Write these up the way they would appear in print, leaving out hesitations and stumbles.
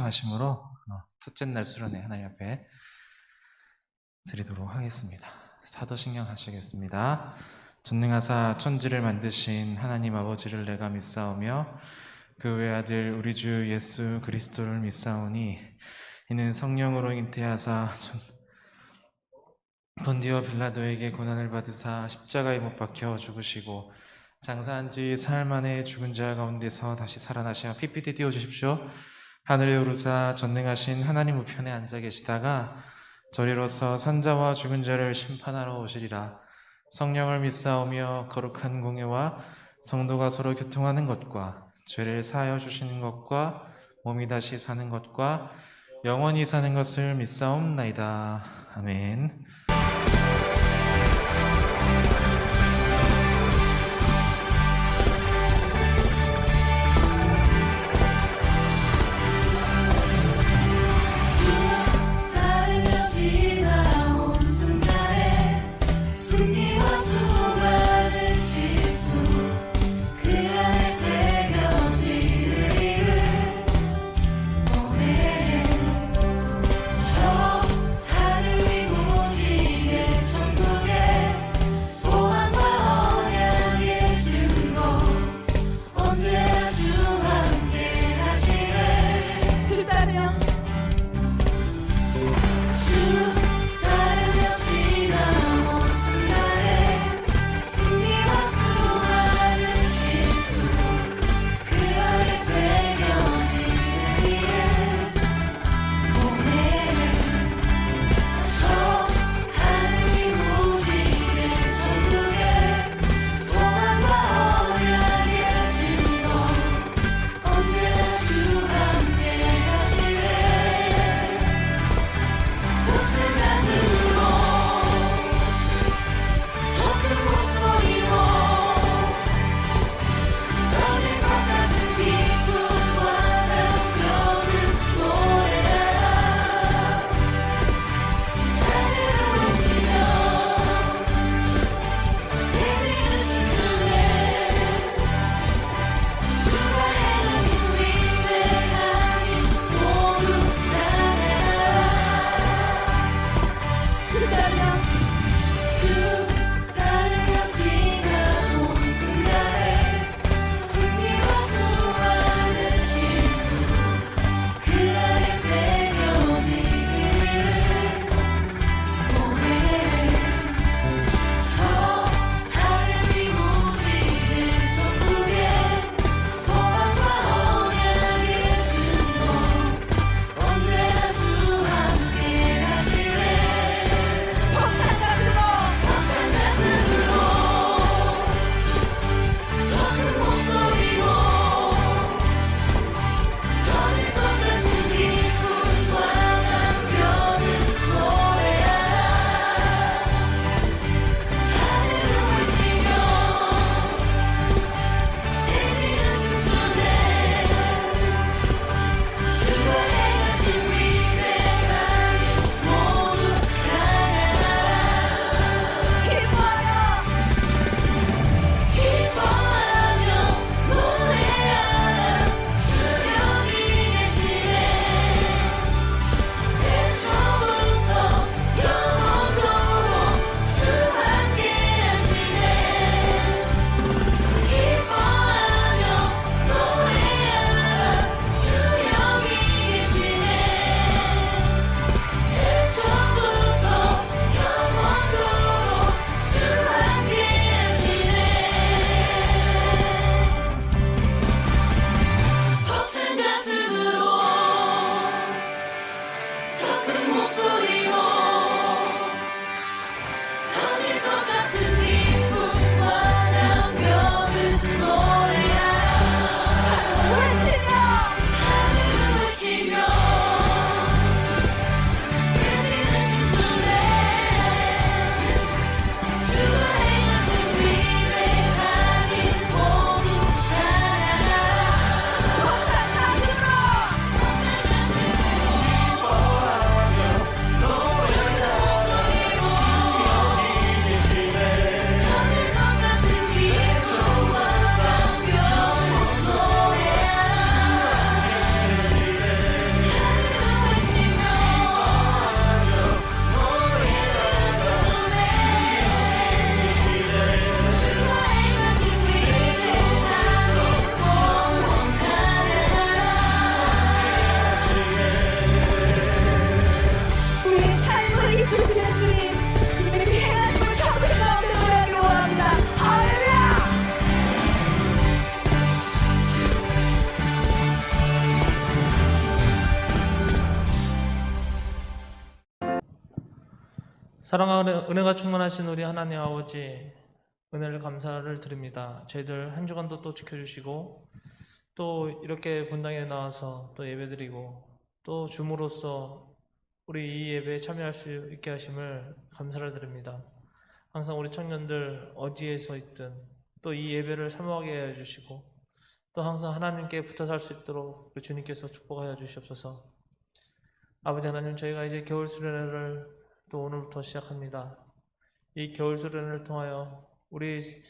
하심으로 첫째 날 수련회 하나님 앞에 드리도록 하겠습니다. 사도신경 하시겠습니다. 전능하사 천지를 만드신 하나님 아버지를 내가 믿사오며 그 외아들 우리 주 예수 그리스도를 믿사오니 이는 성령으로 잉태하사 본디오 빌라도에게 고난을 받으사 십자가에 못 박혀 죽으시고 장사한 지 사흘 만에 죽은 자 가운데서 다시 살아나시어 PPT 띄워주십시오. 하늘에 오르사 전능하신 하나님 우편에 앉아 계시다가 저리로서 산자와 죽은 자를 심판하러 오시리라. 성령을 믿사오며 거룩한 공예와 성도가 서로 교통하는 것과 죄를 사하여 주시는 것과 몸이 다시 사는 것과 영원히 사는 것을 믿사옵나이다. 아멘. 하늘 위고 사랑하는 은혜가 충만하신 우리 하나님 아버지, 은혜를 감사를 드립니다. 저희들 한 주간도 또 지켜주시고 또 이렇게 본당에 나와서 또 예배드리고 또 줌으로써 우리 이 예배에 참여할 수 있게 하심을 감사를 드립니다. 항상 우리 청년들 어디에서 있든 또 이 예배를 사모하게 해 주시고 또 항상 하나님께 붙어 살 수 있도록 우리 주님께서 축복하여 주시옵소서. 아버지 하나님, 저희가 이제 겨울 수련회를 또 오늘부터 시작합니다. 이 겨울 수련회를 통하여 우리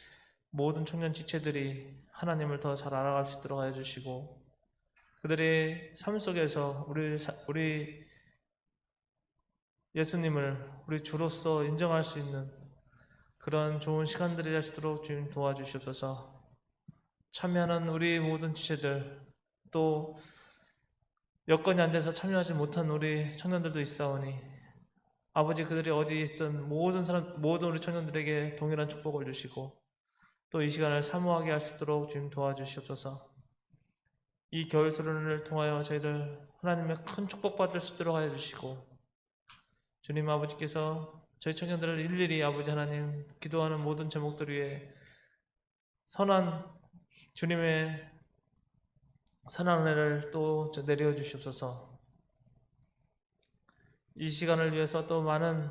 모든 청년 지체들이 하나님을 더 잘 알아갈 수 있도록 하여 주시고 그들의 삶 속에서 우리 예수님을 우리 주로서 인정할 수 있는 그런 좋은 시간들이 될 수 있도록 주님 도와주시옵소서. 참여하는 우리 모든 지체들, 또 여건이 안 돼서 참여하지 못한 우리 청년들도 있사오니 아버지, 그들이 어디 있든 모든 우리 청년들에게 동일한 축복을 주시고 또 이 시간을 사모하게 할 수 있도록 주님 도와주시옵소서. 이 겨울 수련을 통하여 저희들 하나님의 큰 축복받을 수 있도록 하여 주시고 주님 아버지께서 저희 청년들을 일일이 아버지 하나님 기도하는 모든 제목들 위에 선한 주님의 선한 은혜를 또 내려 주시옵소서. 이 시간을 위해서 또 많은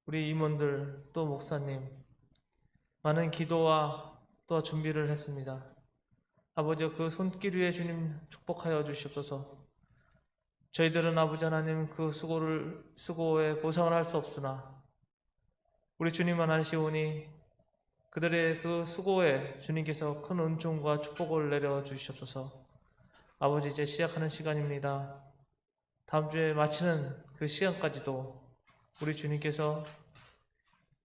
우리 임원들 또 목사님 많은 기도와 또 준비를 했습니다. 아버지, 그 손길 위에 주님 축복하여 주시옵소서. 저희들은 아버지 하나님 그 수고에 보상을 할 수 없으나 우리 주님만 아시오니 그들의 그 수고에 주님께서 큰 은총과 축복을 내려 주시옵소서. 아버지, 이제 시작하는 시간입니다. 다음 주에 마치는 그 시간까지도 우리 주님께서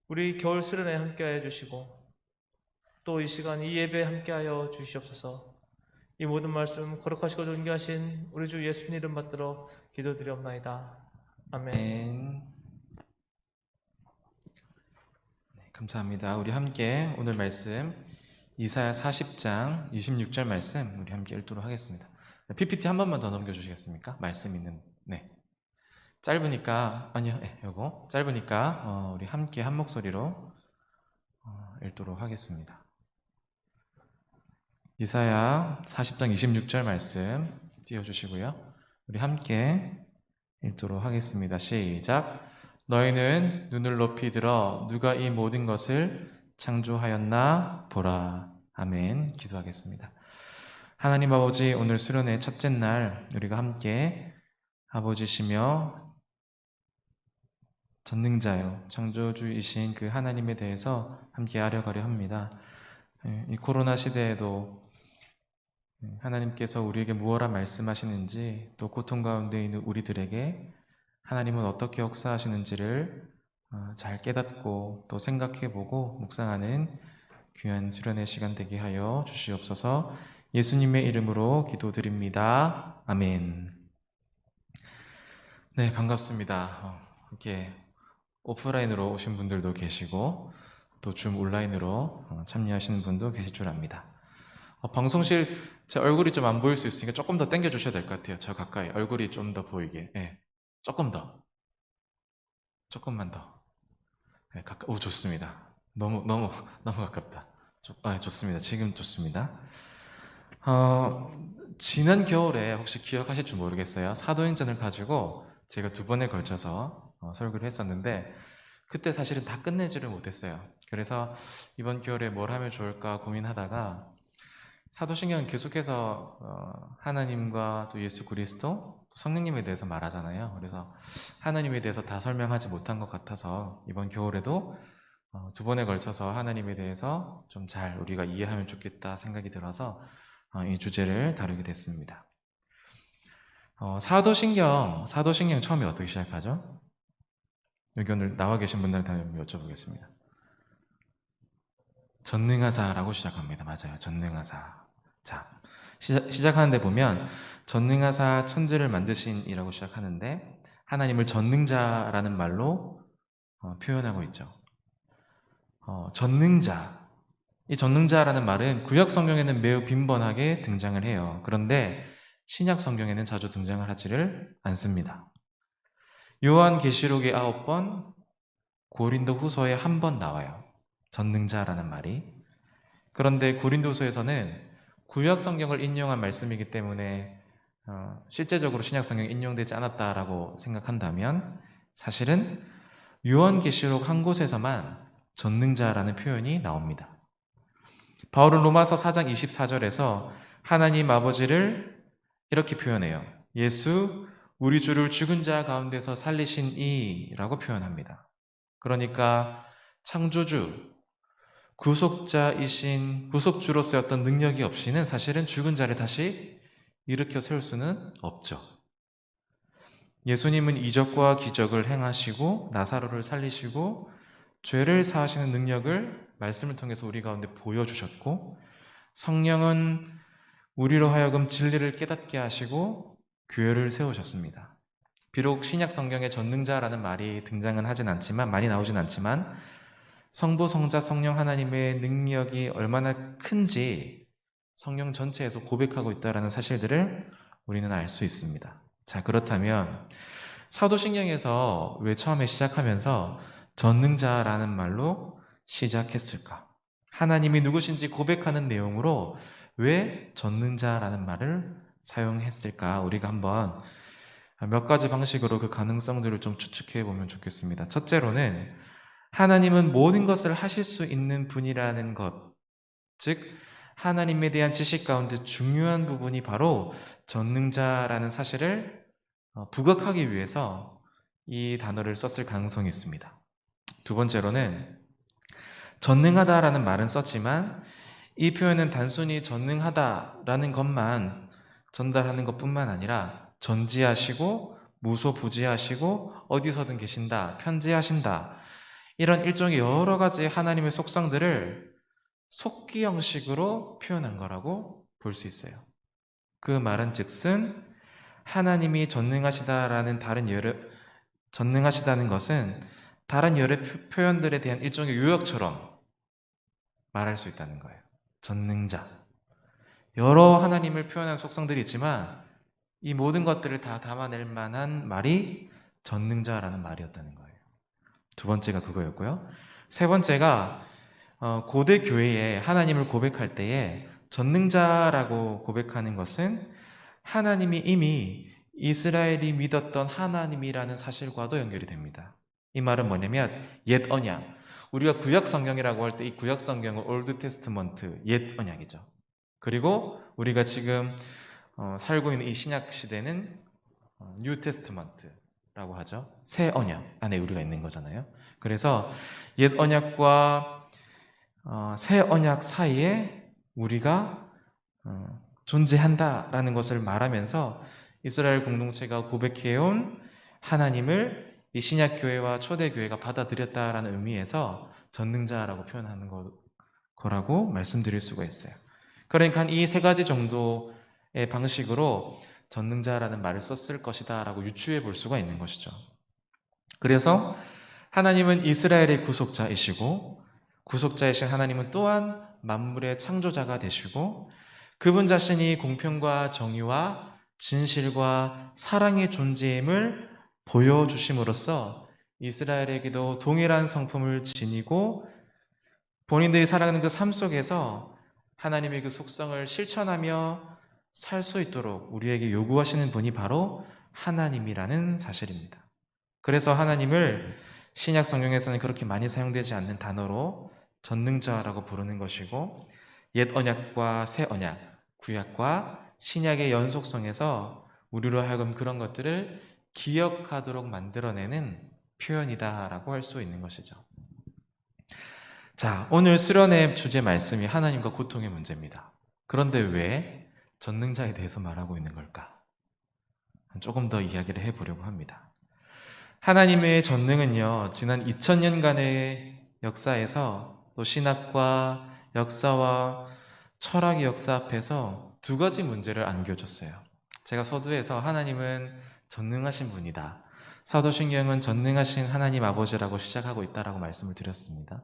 우리 겨울 수련회 함께하여 주시고 또 이 시간 이 예배에 함께하여 주시옵소서. 이 모든 말씀 거룩하시고 존귀하신 우리 주 예수님 이름 받들어 기도드리옵나이다. 아멘. 네, 감사합니다. 우리 함께 오늘 말씀 이사야 40장 26절 말씀 우리 함께 읽도록 하겠습니다. PPT 한 번만 더 넘겨주시겠습니까? 말씀 있는. 네. 짧으니까 아니요, 요거 짧으니까 우리 함께 한 목소리로 읽도록 하겠습니다. 이사야 40장 26절 말씀 띄워주시고요. 우리 함께 읽도록 하겠습니다. 시작. 너희는 눈을 높이 들어 누가 이 모든 것을 창조하였나 보라. 아멘. 기도하겠습니다. 하나님 아버지, 오늘 수련회 첫째 날 우리가 함께 아버지시며 전능자요 창조주이신 그 하나님에 대해서 함께 알아가려 합니다. 이 코로나 시대에도 하나님께서 우리에게 무엇라 말씀하시는지, 또 고통 가운데 있는 우리들에게 하나님은 어떻게 역사하시는지를 잘 깨닫고 또 생각해보고 묵상하는 귀한 수련의 시간 되게 하여 주시옵소서. 예수님의 이름으로 기도드립니다. 아멘. 네, 반갑습니다. 이렇게 오프라인으로 오신 분들도 계시고 또 줌 온라인으로 참여하시는 분도 계실 줄 압니다. 방송실 제 얼굴이 좀 안 보일 수 있으니까 조금 더 당겨 주셔야 될 것 같아요. 저 가까이 얼굴이 좀 더 보이게. 조금 더, 조금만 더. 오, 좋습니다. 너무 가깝다. 좋습니다. 지금 좋습니다. 지난 겨울에 혹시 기억하실지 모르겠어요. 사도행전을 가지고 제가 2번에 걸쳐서 설교를 했었는데 그때 사실은 다 끝내지를 못했어요. 그래서 이번 겨울에 뭘 하면 좋을까 고민하다가 사도신경은 계속해서 하나님과 또 예수 그리스도, 또 성령님에 대해서 말하잖아요. 그래서 하나님에 대해서 다 설명하지 못한 것 같아서 이번 겨울에도 2번에 걸쳐서 하나님에 대해서 좀 잘 우리가 이해하면 좋겠다 생각이 들어서 이 주제를 다루게 됐습니다. 사도신경 처음에 어떻게 시작하죠? 여기 오늘 나와 계신 분들한테 여쭤보겠습니다. 전능하사라고 시작합니다. 맞아요. 전능하사. 자, 시작하는데 보면 전능하사 천지를 만드신 이라고 시작하는데 하나님을 전능자라는 말로 표현하고 있죠. 전능자. 이 전능자라는 말은 구약 성경에는 매우 빈번하게 등장을 해요. 그런데 신약 성경에는 자주 등장을 하지를 않습니다. 요한계시록에 9번, 고린도 후서에 1번 나와요. 전능자라는 말이. 그런데 고린도서에서는 구약 성경을 인용한 말씀이기 때문에 실제적으로 신약 성경이 인용되지 않았다라고 생각한다면 사실은 요한계시록 한 곳에서만 전능자라는 표현이 나옵니다. 바울은 로마서 4장 24절에서 하나님 아버지를 이렇게 표현해요. 예수 우리 주를 죽은 자 가운데서 살리신 이라고 표현합니다. 그러니까 창조주, 구속자이신 구속주로서의 어떤 능력이 없이는 사실은 죽은 자를 다시 일으켜 세울 수는 없죠. 예수님은 이적과 기적을 행하시고 나사로를 살리시고 죄를 사하시는 능력을 말씀을 통해서 우리 가운데 보여주셨고, 성령은 우리로 하여금 진리를 깨닫게 하시고 교회를 세우셨습니다. 비록 신약 성경에 전능자라는 말이 등장은 하진 않지만, 많이 나오진 않지만 성부, 성자, 성령 하나님의 능력이 얼마나 큰지 성경 전체에서 고백하고 있다는 사실들을 우리는 알 수 있습니다. 자, 그렇다면 사도신경에서 왜 처음에 시작하면서 전능자라는 말로 시작했을까? 하나님이 누구신지 고백하는 내용으로 왜 전능자라는 말을 사용했을까? 우리가 한번 몇 가지 방식으로 그 가능성들을 좀 추측해 보면 좋겠습니다. 첫째로는 하나님은 모든 것을 하실 수 있는 분이라는 것, 즉 하나님에 대한 지식 가운데 중요한 부분이 바로 전능자라는 사실을 부각하기 위해서 이 단어를 썼을 가능성이 있습니다. 두 번째로는 전능하다라는 말은 썼지만 이 표현은 단순히 전능하다라는 것만 전달하는 것뿐만 아니라 전지하시고 무소부지하시고 어디서든 계신다, 편지하신다, 이런 일종의 여러 가지 하나님의 속성들을 속기 형식으로 표현한 거라고 볼 수 있어요. 그 말은 즉슨 하나님이 전능하시다라는 전능하시다는 것은 다른 여러 표현들에 대한 일종의 요약처럼 말할 수 있다는 거예요. 전능자. 여러 하나님을 표현한 속성들이 있지만 이 모든 것들을 다 담아낼 만한 말이 전능자라는 말이었다는 거예요. 두 번째가 그거였고요. 세 번째가 고대 교회에 하나님을 고백할 때에 전능자라고 고백하는 것은 하나님이 이미 이스라엘이 믿었던 하나님이라는 사실과도 연결이 됩니다. 이 말은 뭐냐면 옛 언약. 우리가 구약 성경이라고 할 때 이 구약 성경은 올드 테스트먼트, 옛 언약이죠. 그리고 우리가 지금 살고 있는 이 신약 시대는 뉴 테스트먼트라고 하죠. 새 언약 안에 우리가 있는 거잖아요. 그래서 옛 언약과 새 언약 사이에 우리가 존재한다라는 것을 말하면서 이스라엘 공동체가 고백해온 하나님을 이 신약 교회와 초대 교회가 받아들였다라는 의미에서 전능자라고 표현하는 거라고 말씀드릴 수가 있어요. 그러니까 이 세 가지 정도의 방식으로 전능자라는 말을 썼을 것이다라고 유추해 볼 수가 있는 것이죠. 그래서 하나님은 이스라엘의 구속자이시고 구속자이신 하나님은 또한 만물의 창조자가 되시고 그분 자신이 공평과 정의와 진실과 사랑의 존재임을 보여주심으로써 이스라엘에게도 동일한 성품을 지니고 본인들이 살아가는 그 삶 속에서 하나님의 그 속성을 실천하며 살 수 있도록 우리에게 요구하시는 분이 바로 하나님이라는 사실입니다. 그래서 하나님을 신약 성경에서는 그렇게 많이 사용되지 않는 단어로 전능자라고 부르는 것이고, 옛 언약과 새 언약, 구약과 신약의 연속성에서 우리로 하여금 그런 것들을 기억하도록 만들어내는 표현이다라고 할 수 있는 것이죠. 자, 오늘 수련의 주제 말씀이 하나님과 고통의 문제입니다. 그런데 왜 전능자에 대해서 말하고 있는 걸까? 조금 더 이야기를 해보려고 합니다. 하나님의 전능은요, 지난 2000년간의 역사에서 또 신학과 역사와 철학의 역사 앞에서 두 가지 문제를 안겨줬어요. 제가 서두에서 하나님은 전능하신 분이다, 사도신경은 전능하신 하나님 아버지라고 시작하고 있다라고 말씀을 드렸습니다.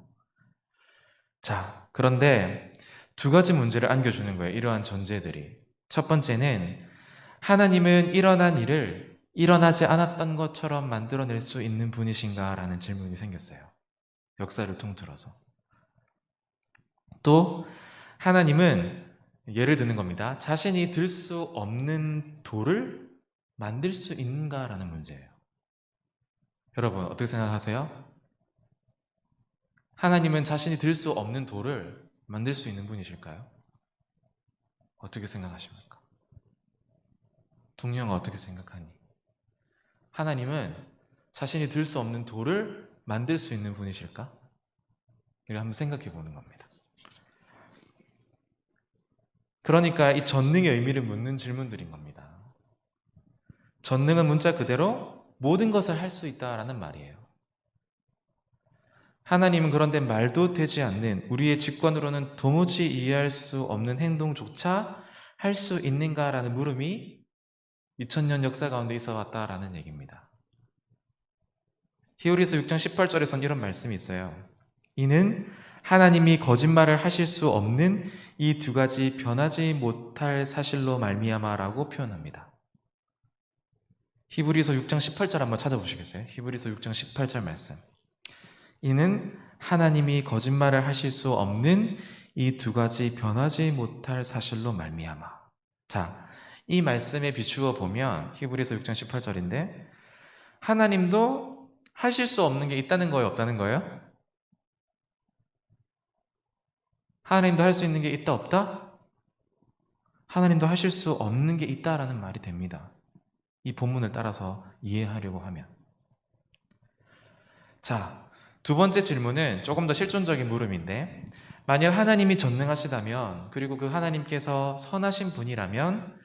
자, 그런데 두 가지 문제를 안겨주는 거예요. 이러한 전제들이. 첫 번째는 하나님은 일어난 일을 일어나지 않았던 것처럼 만들어낼 수 있는 분이신가라는 질문이 생겼어요. 역사를 통틀어서. 또 하나님은 예를 드는 겁니다. 자신이 들 수 없는 돌을 만들 수 있는가라는 문제예요. 여러분 어떻게 생각하세요? 하나님은 자신이 들 수 없는 돌을 만들 수 있는 분이실까요? 어떻게 생각하십니까? 동영아 어떻게 생각하니? 하나님은 자신이 들 수 없는 돌을 만들 수 있는 분이실까? 이걸 한번 생각해 보는 겁니다. 그러니까 이 전능의 의미를 묻는 질문들인 겁니다. 전능은 문자 그대로 모든 것을 할 수 있다라는 말이에요. 하나님은 그런데 말도 되지 않는 우리의 직관으로는 도무지 이해할 수 없는 행동조차 할 수 있는가라는 물음이 2000년 역사 가운데 있어 왔다라는 얘기입니다. 히브리서 6장 18절에선 이런 말씀이 있어요. 이는 하나님이 거짓말을 하실 수 없는 이 두 가지 변하지 못할 사실로 말미암아라고 표현합니다. 히브리서 6장 18절 한번 찾아보시겠어요? 히브리서 6장 18절 말씀. 이는 하나님이 거짓말을 하실 수 없는 이 두 가지 변하지 못할 사실로 말미암아. 자, 이 말씀에 비추어 보면 히브리서 6장 18절인데 하나님도 하실 수 없는 게 있다는 거예요, 없다는 거예요? 하나님도 할 수 있는 게 있다, 없다? 하나님도 하실 수 없는 게 있다라는 말이 됩니다. 이 본문을 따라서 이해하려고 하면. 자, 두 번째 질문은 조금 더 실존적인 물음인데 만일 하나님이 전능하시다면 그리고 그 하나님께서 선하신 분이라면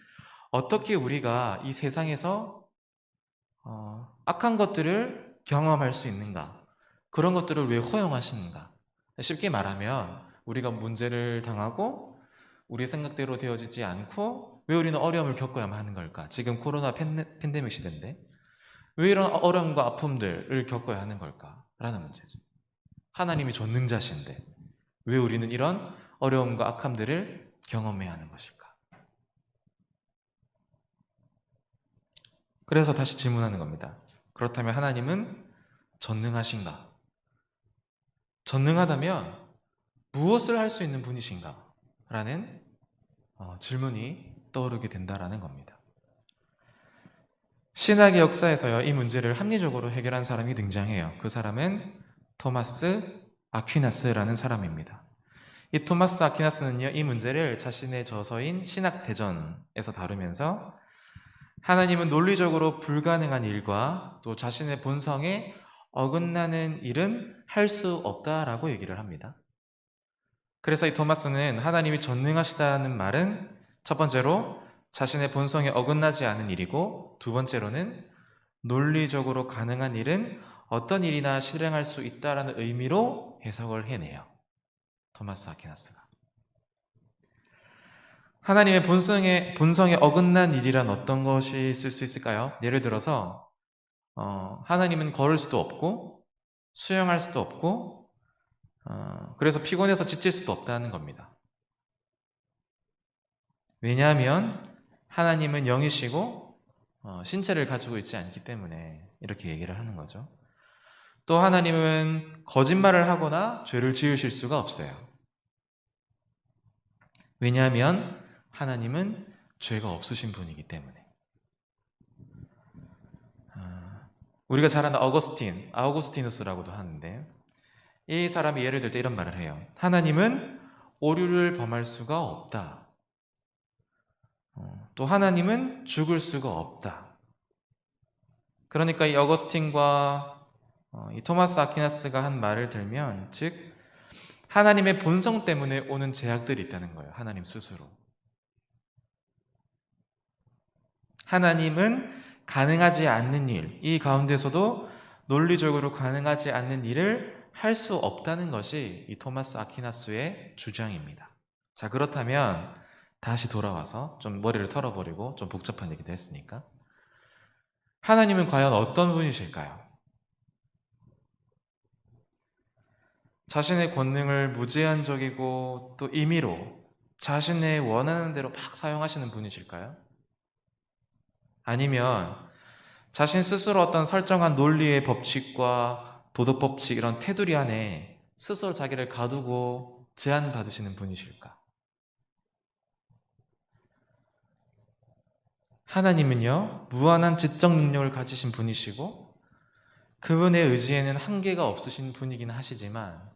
어떻게 우리가 이 세상에서 악한 것들을 경험할 수 있는가? 그런 것들을 왜 허용하시는가? 쉽게 말하면 우리가 문제를 당하고 우리 생각대로 되어지지 않고 왜 우리는 어려움을 겪어야만 하는 걸까? 지금 코로나 팬데믹 시대인데 왜 이런 어려움과 아픔들을 겪어야 하는 걸까? 라는 문제죠. 하나님이 전능자신데 왜 우리는 이런 어려움과 악함들을 경험해야 하는 것일까? 그래서 다시 질문하는 겁니다. 그렇다면 하나님은 전능하신가? 전능하다면 무엇을 할 수 있는 분이신가? 라는 질문이 떠오르게 된다라는 겁니다. 신학의 역사에서요, 이 문제를 합리적으로 해결한 사람이 등장해요. 그 사람은 토마스 아퀴나스라는 사람입니다. 이 토마스 아퀴나스는요, 이 문제를 자신의 저서인 신학대전에서 다루면서 하나님은 논리적으로 불가능한 일과 또 자신의 본성에 어긋나는 일은 할 수 없다라고 얘기를 합니다. 그래서 이 토마스는 하나님이 전능하시다는 말은 첫 번째로 자신의 본성에 어긋나지 않은 일이고 두 번째로는 논리적으로 가능한 일은 어떤 일이나 실행할 수 있다라는 의미로 해석을 해내요. 토마스 아퀴나스가. 하나님의 본성에 어긋난 일이란 어떤 것이 있을 수 있을까요? 예를 들어서 하나님은 걸을 수도 없고 수영할 수도 없고 그래서 피곤해서 지칠 수도 없다는 겁니다. 왜냐하면 하나님은 영이시고 신체를 가지고 있지 않기 때문에 이렇게 얘기를 하는 거죠. 또 하나님은 거짓말을 하거나 죄를 지으실 수가 없어요. 왜냐하면 하나님은 죄가 없으신 분이기 때문에. 우리가 잘 아는 아우구스티누스라고도 하는데 이 사람이 예를 들 때 이런 말을 해요. 하나님은 오류를 범할 수가 없다. 또 하나님은 죽을 수가 없다. 그러니까 이 어거스틴과 이 토마스 아퀴나스가 한 말을 들면 즉 하나님의 본성 때문에 오는 제약들이 있다는 거예요. 하나님 스스로. 하나님은 가능하지 않는 일, 이 가운데서도 논리적으로 가능하지 않는 일을 할 수 없다는 것이 이 토마스 아퀴나스의 주장입니다. 자, 그렇다면 다시 돌아와서 좀 머리를 털어버리고 좀 복잡한 얘기도 했으니까 하나님은 과연 어떤 분이실까요? 자신의 권능을 무제한적이고 또 임의로 자신의 원하는 대로 막 사용하시는 분이실까요? 아니면 자신 스스로 어떤 설정한 논리의 법칙과 도덕 법칙 이런 테두리 안에 스스로 자기를 가두고 제한받으시는 분이실까? 하나님은요, 무한한 지적 능력을 가지신 분이시고 그분의 의지에는 한계가 없으신 분이긴 하시지만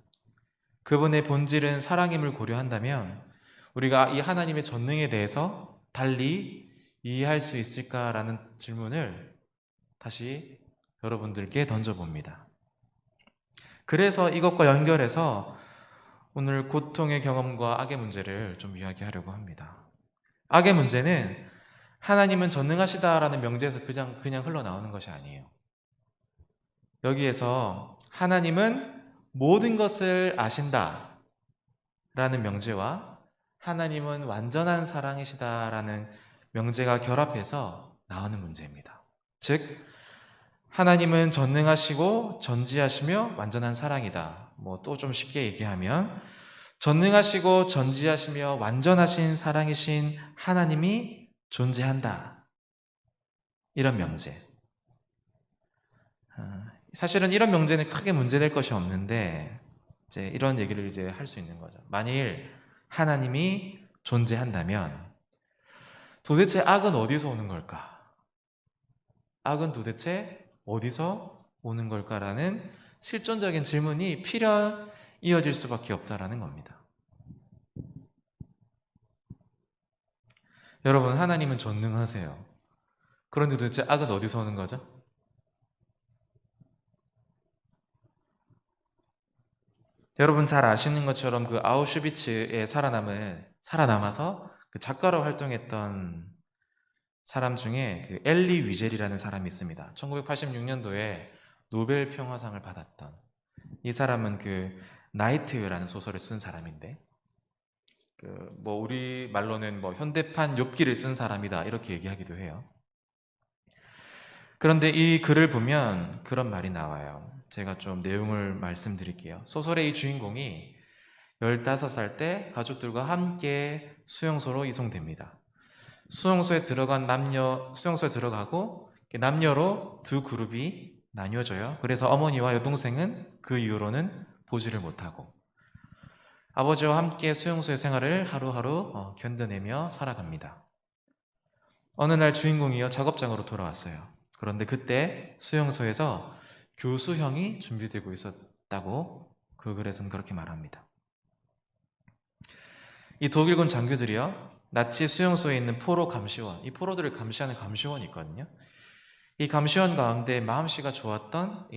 그분의 본질은 사랑임을 고려한다면 우리가 이 하나님의 전능에 대해서 달리 이해할 수 있을까라는 질문을 다시 여러분들께 던져봅니다. 그래서 이것과 연결해서 오늘 고통의 경험과 악의 문제를 좀 이야기하려고 합니다. 악의 문제는 하나님은 전능하시다라는 명제에서 그냥 흘러나오는 것이 아니에요. 여기에서 하나님은 모든 것을 아신다 라는 명제와 하나님은 완전한 사랑이시다라는 명제가 결합해서 나오는 문제입니다. 즉, 하나님은 전능하시고 전지하시며 완전한 사랑이다. 뭐 또 좀 쉽게 얘기하면 전능하시고 전지하시며 완전하신 사랑이신 하나님이 존재한다. 이런 명제. 사실은 이런 명제는 크게 문제될 것이 없는데 이제 이런 얘기를 이제 할 수 있는 거죠. 만일 하나님이 존재한다면 도대체 악은 어디서 오는 걸까? 악은 도대체 어디서 오는 걸까라는 실존적인 질문이 필연 이어질 수밖에 없다라는 겁니다. 여러분, 하나님은 전능하세요. 그런데 도대체 악은 어디서 오는 거죠? 여러분 잘 아시는 것처럼 그 아우슈비츠에 살아남아서 그 작가로 활동했던 사람 중에 그 엘리 위젤이라는 사람이 있습니다. 1986년도에 노벨 평화상을 받았던 이 사람은 그 나이트라는 소설을 쓴 사람인데 그 뭐 우리 말로는 뭐 현대판 욥기를 쓴 사람이다 이렇게 얘기하기도 해요. 그런데 이 글을 보면 그런 말이 나와요. 제가 좀 내용을 말씀드릴게요. 소설의 이 주인공이 15살 때 가족들과 함께 수용소로 이송됩니다. 수용소에 들어가고 남녀로 두 그룹이 나뉘어져요. 그래서 어머니와 여동생은 그 이후로는 보지를 못하고 아버지와 함께 수용소의 생활을 하루하루 견뎌내며 살아갑니다. 어느 날 주인공이요 작업장으로 돌아왔어요. 그런데 그때 수용소에서 교수형이 준비되고 있었다고 그 글에서는 그렇게 말합니다. 이 독일군 장교들이요 나치 수용소에 있는 포로 감시원, 이 포로들을 감시하는 감시원이 있거든요. 이 감시원 가운데 마음씨가 좋았던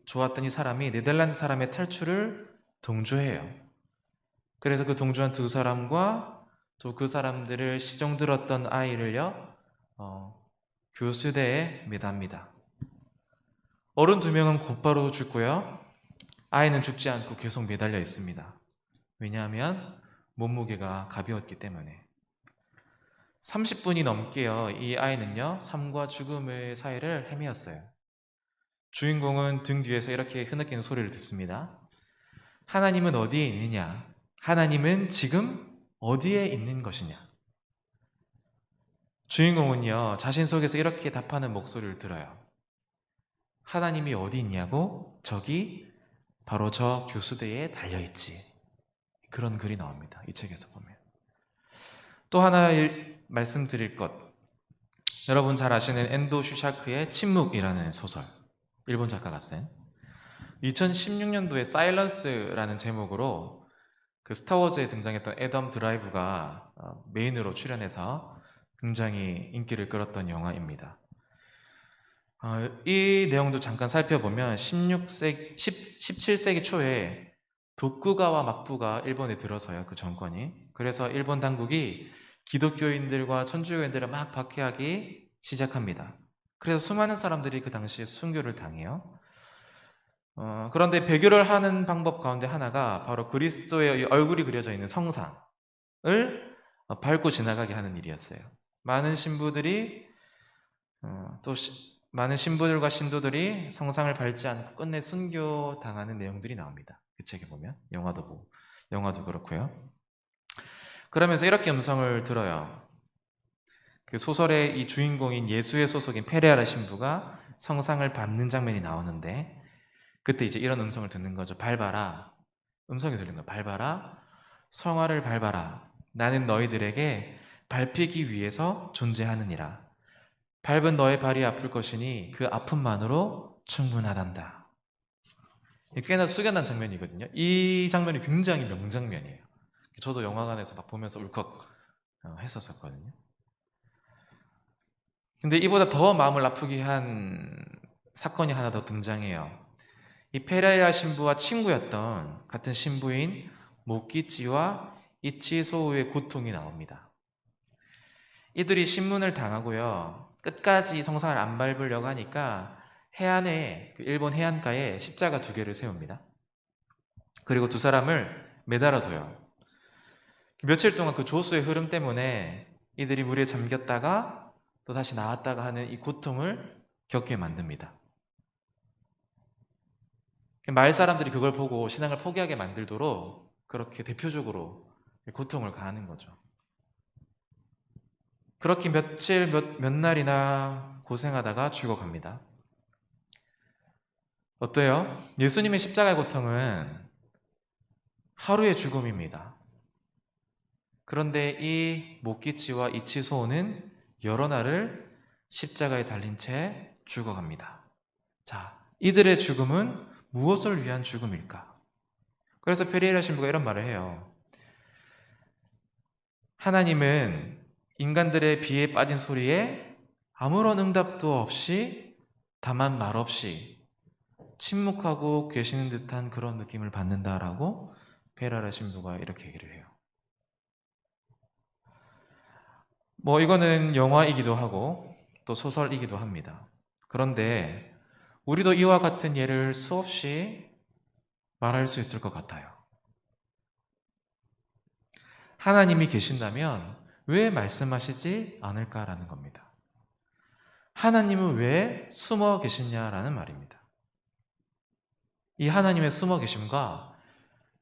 좋았던 이 사람이 네덜란드 사람의 탈출을 동조해요. 그래서 그 동조한 두 사람과 또 그 사람들을 시종 들었던 아이를요, 교수대에 매답니다. 어른 2명은 곧바로 죽고요. 아이는 죽지 않고 계속 매달려 있습니다. 왜냐하면 몸무게가 가벼웠기 때문에. 30분이 넘게요. 이 아이는요. 삶과 죽음의 사이를 헤매었어요. 주인공은 등 뒤에서 이렇게 흐느끼는 소리를 듣습니다. 하나님은 어디에 있느냐? 하나님은 지금 어디에 있는 것이냐? 주인공은요. 자신 속에서 이렇게 답하는 목소리를 들어요. 하나님이 어디 있냐고? 저기 바로 저 교수대에 달려있지. 그런 글이 나옵니다. 이 책에서 보면. 또 하나 말씀드릴 것. 여러분 잘 아시는 엔도 슈샤크의 침묵이라는 소설. 일본 작가가 쓴 2016년도에 사일런스라는 제목으로 그 스타워즈에 등장했던 애덤 드라이브가 메인으로 출연해서 굉장히 인기를 끌었던 영화입니다. 이 내용도 잠깐 살펴보면 17세기 초에 도쿠가와 막부가 일본에 들어서요. 그 정권이. 그래서 일본 당국이 기독교인들과 천주교인들을 막 박해하기 시작합니다. 그래서 수많은 사람들이 그 당시에 순교를 당해요. 그런데 배교를 하는 방법 가운데 하나가 바로 그리스도의 얼굴이 그려져 있는 성상을 밟고 지나가게 하는 일이었어요. 많은 신부들이 많은 신부들과 신도들이 성상을 밟지 않고 끝내 순교 당하는 내용들이 나옵니다. 그 책에 보면 영화도 그렇고요. 그러면서 이렇게 음성을 들어요. 그 소설의 이 주인공인 예수의 소속인 페레아라 신부가 성상을 밟는 장면이 나오는데, 그때 이제 이런 음성을 듣는 거죠. 밟아라. 음성이 들린 거예요. 밟아라. 성화를 밟아라. 나는 너희들에게 밟히기 위해서 존재하느니라. 밟은 너의 발이 아플 것이니 그 아픔만으로 충분하단다. 꽤나 숙연한 장면이거든요. 이 장면이 굉장히 명장면이에요. 저도 영화관에서 막 보면서 울컥 했었거든요. 근데 이보다 더 마음을 아프게 한 사건이 하나 더 등장해요. 이 페라야 신부와 친구였던 같은 신부인 모키치와 이치소우의 고통이 나옵니다. 이들이 신문을 당하고요. 끝까지 성상을 안 밟으려고 하니까 해안에, 그 일본 해안가에 십자가 2개를 세웁니다. 그리고 2사람을 매달아둬요. 며칠 동안 그 조수의 흐름 때문에 이들이 물에 잠겼다가 또 다시 나왔다가 하는 이 고통을 겪게 만듭니다. 마을 사람들이 그걸 보고 신앙을 포기하게 만들도록 그렇게 대표적으로 고통을 가하는 거죠. 그렇게 몇 날이나 고생하다가 죽어갑니다. 어때요? 예수님의 십자가의 고통은 하루의 죽음입니다. 그런데 이 모키치와 이치소는 여러 날을 십자가에 달린 채 죽어갑니다. 자, 이들의 죽음은 무엇을 위한 죽음일까? 그래서 페레이라 신부가 이런 말을 해요. 하나님은 인간들의 비에 빠진 소리에 아무런 응답도 없이 다만 말없이 침묵하고 계시는 듯한 그런 느낌을 받는다라고 페레이라 신부가 이렇게 얘기를 해요. 뭐 이거는 영화이기도 하고 또 소설이기도 합니다. 그런데 우리도 이와 같은 예를 수없이 말할 수 있을 것 같아요. 하나님이 계신다면 왜 말씀하시지 않을까라는 겁니다. 하나님은 왜 숨어 계시냐라는 말입니다. 이 하나님의 숨어 계심과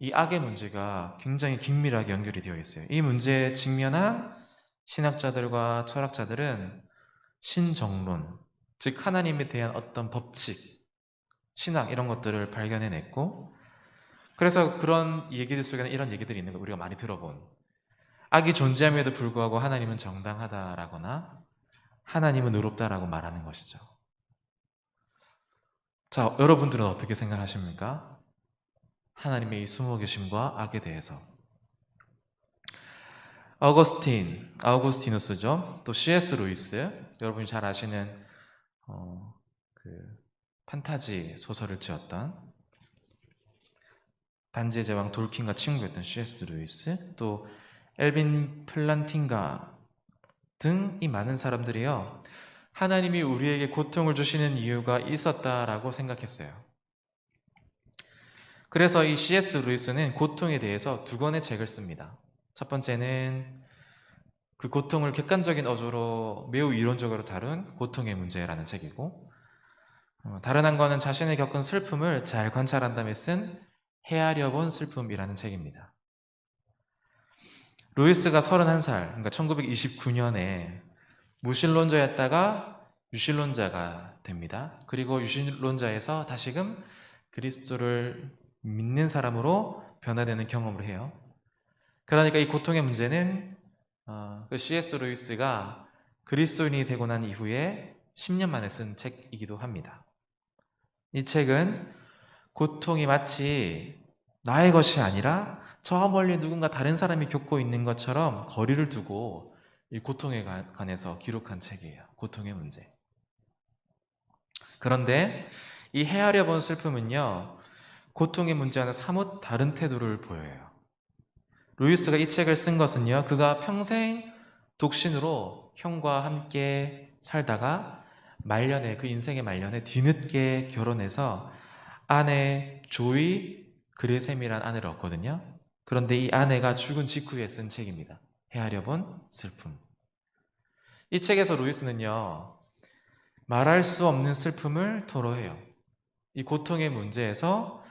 이 악의 문제가 굉장히 긴밀하게 연결이 되어 있어요. 이 문제에 직면한 신학자들과 철학자들은 신정론, 즉 하나님에 대한 어떤 법칙, 신학 이런 것들을 발견해냈고, 그래서 그런 얘기들 속에는 이런 얘기들이 있는 거 우리가 많이 들어본, 악이 존재함에도 불구하고 하나님은 정당하다라거나 하나님은 의롭다라고 말하는 것이죠. 자, 여러분들은 어떻게 생각하십니까? 하나님의 이 숨어 계심과 악에 대해서. 아우구스티누스죠. 또 C.S. 루이스, 여러분이 잘 아시는 그 판타지 소설을 지었던 반지의 제왕 돌킨과 친구였던 C.S. 루이스, 또 엘빈 플란팅가 등 이 많은 사람들이요, 하나님이 우리에게 고통을 주시는 이유가 있었다라고 생각했어요. 그래서 이 C.S. 루이스는 고통에 대해서 2권의 책을 씁니다. 첫 번째는 그 고통을 객관적인 어조로 매우 이론적으로 다룬 고통의 문제라는 책이고, 다른 한 권은 자신이 겪은 슬픔을 잘 관찰한 다음에 쓴 헤아려 본 슬픔이라는 책입니다. 루이스가 31살, 그러니까 1929년에 무신론자였다가 유신론자가 됩니다. 그리고 유신론자에서 다시금 그리스도를 믿는 사람으로 변화되는 경험을 해요. 그러니까 이 고통의 문제는 그 C.S. 루이스가 그리스도인이 되고 난 이후에 10년 만에 쓴 책이기도 합니다. 이 책은 고통이 마치 나의 것이 아니라 저 멀리 누군가 다른 사람이 겪고 있는 것처럼 거리를 두고 이 고통에 관해서 기록한 책이에요. 고통의 문제. 그런데 이 헤아려 본 슬픔은요, 고통의 문제와는 사뭇 다른 태도를 보여요. 루이스가 이 책을 쓴 것은요, 그가 평생 독신으로 형과 함께 살다가 말년에, 그 인생의 말년에 뒤늦게 결혼해서 아내 조이 그레셈이라는 아내를 얻거든요. 그런데 이 아내가 죽은 직후에 쓴 책입니다. 헤아려 본 슬픔. 이 책에서 루이스는요, 말할 수 없는 슬픔을 토로해요. 이 고통의 문제에서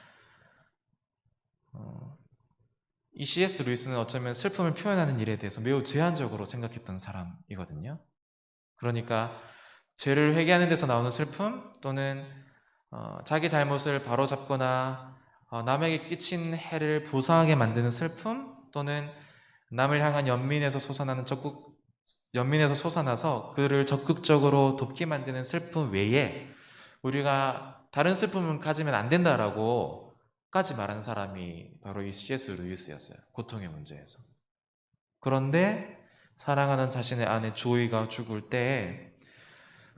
이 C.S. 루이스는 어쩌면 슬픔을 표현하는 일에 대해서 매우 제한적으로 생각했던 사람이거든요. 그러니까 죄를 회개하는 데서 나오는 슬픔 또는 자기 잘못을 바로잡거나 남에게 끼친 해를 보상하게 만드는 슬픔 또는 남을 향한 연민에서 솟아나서 그를 적극적으로 돕게 만드는 슬픔 외에 우리가 다른 슬픔을 가지면 안 된다라고까지 말한 사람이 바로 이 C.S. 루이스였어요. 고통의 문제에서. 그런데 사랑하는 자신의 아내 조이가 죽을 때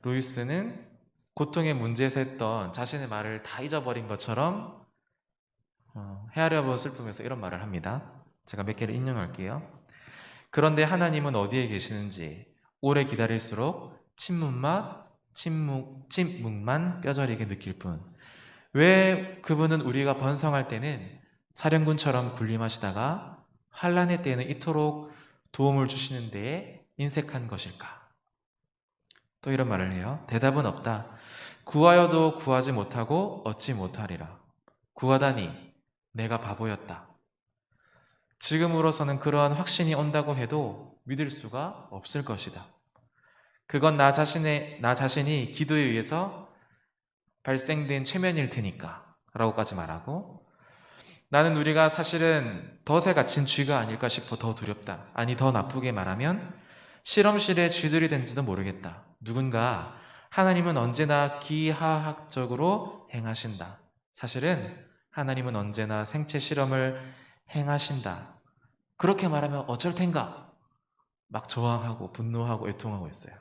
루이스는 고통의 문제에서 했던 자신의 말을 다 잊어버린 것처럼 헤아려본 슬픔에서 이런 말을 합니다. 제가 몇 개를 인용할게요. 그런데 하나님은 어디에 계시는지 오래 기다릴수록 침묵만 뼈저리게 느낄 뿐. 왜 그분은 우리가 번성할 때는 사령군처럼 군림하시다가 환란의 때에는 이토록 도움을 주시는 데에 인색한 것일까? 또 이런 말을 해요. 대답은 없다. 구하여도 구하지 못하고 얻지 못하리라. 구하다니 내가 바보였다. 지금으로서는 그러한 확신이 온다고 해도 믿을 수가 없을 것이다. 그건 나 자신이 기도에 의해서 발생된 최면일 테니까 라고까지 말하고, 나는 우리가 사실은 덫에 갇힌 쥐가 아닐까 싶어 더 두렵다. 아니, 더 나쁘게 말하면 실험실에 쥐들이 된지도 모르겠다. 누군가 하나님은 언제나 기하학적으로 행하신다. 사실은 하나님은 언제나 생체 실험을 행하신다. 그렇게 말하면 어쩔 텐가? 막 저항하고 분노하고 애통하고 있어요.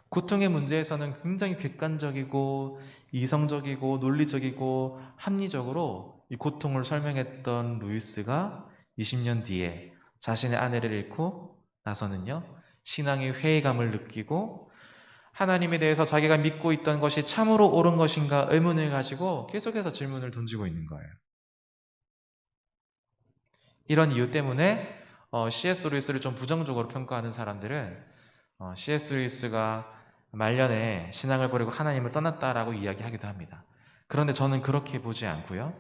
고통의 문제에서는 굉장히 객관적이고 이성적이고 논리적이고 합리적으로 이 고통을 설명했던 루이스가 20년 뒤에 자신의 아내를 잃고 나서는요, 신앙의 회의감을 느끼고 하나님에 대해서 자기가 믿고 있던 것이 참으로 옳은 것인가 의문을 가지고 계속해서 질문을 던지고 있는 거예요. 이런 이유 때문에 C.S. 루이스를 좀 부정적으로 평가하는 사람들은 C.S. 루이스가 말년에 신앙을 버리고 하나님을 떠났다라고 이야기하기도 합니다. 그런데 저는 그렇게 보지 않고요.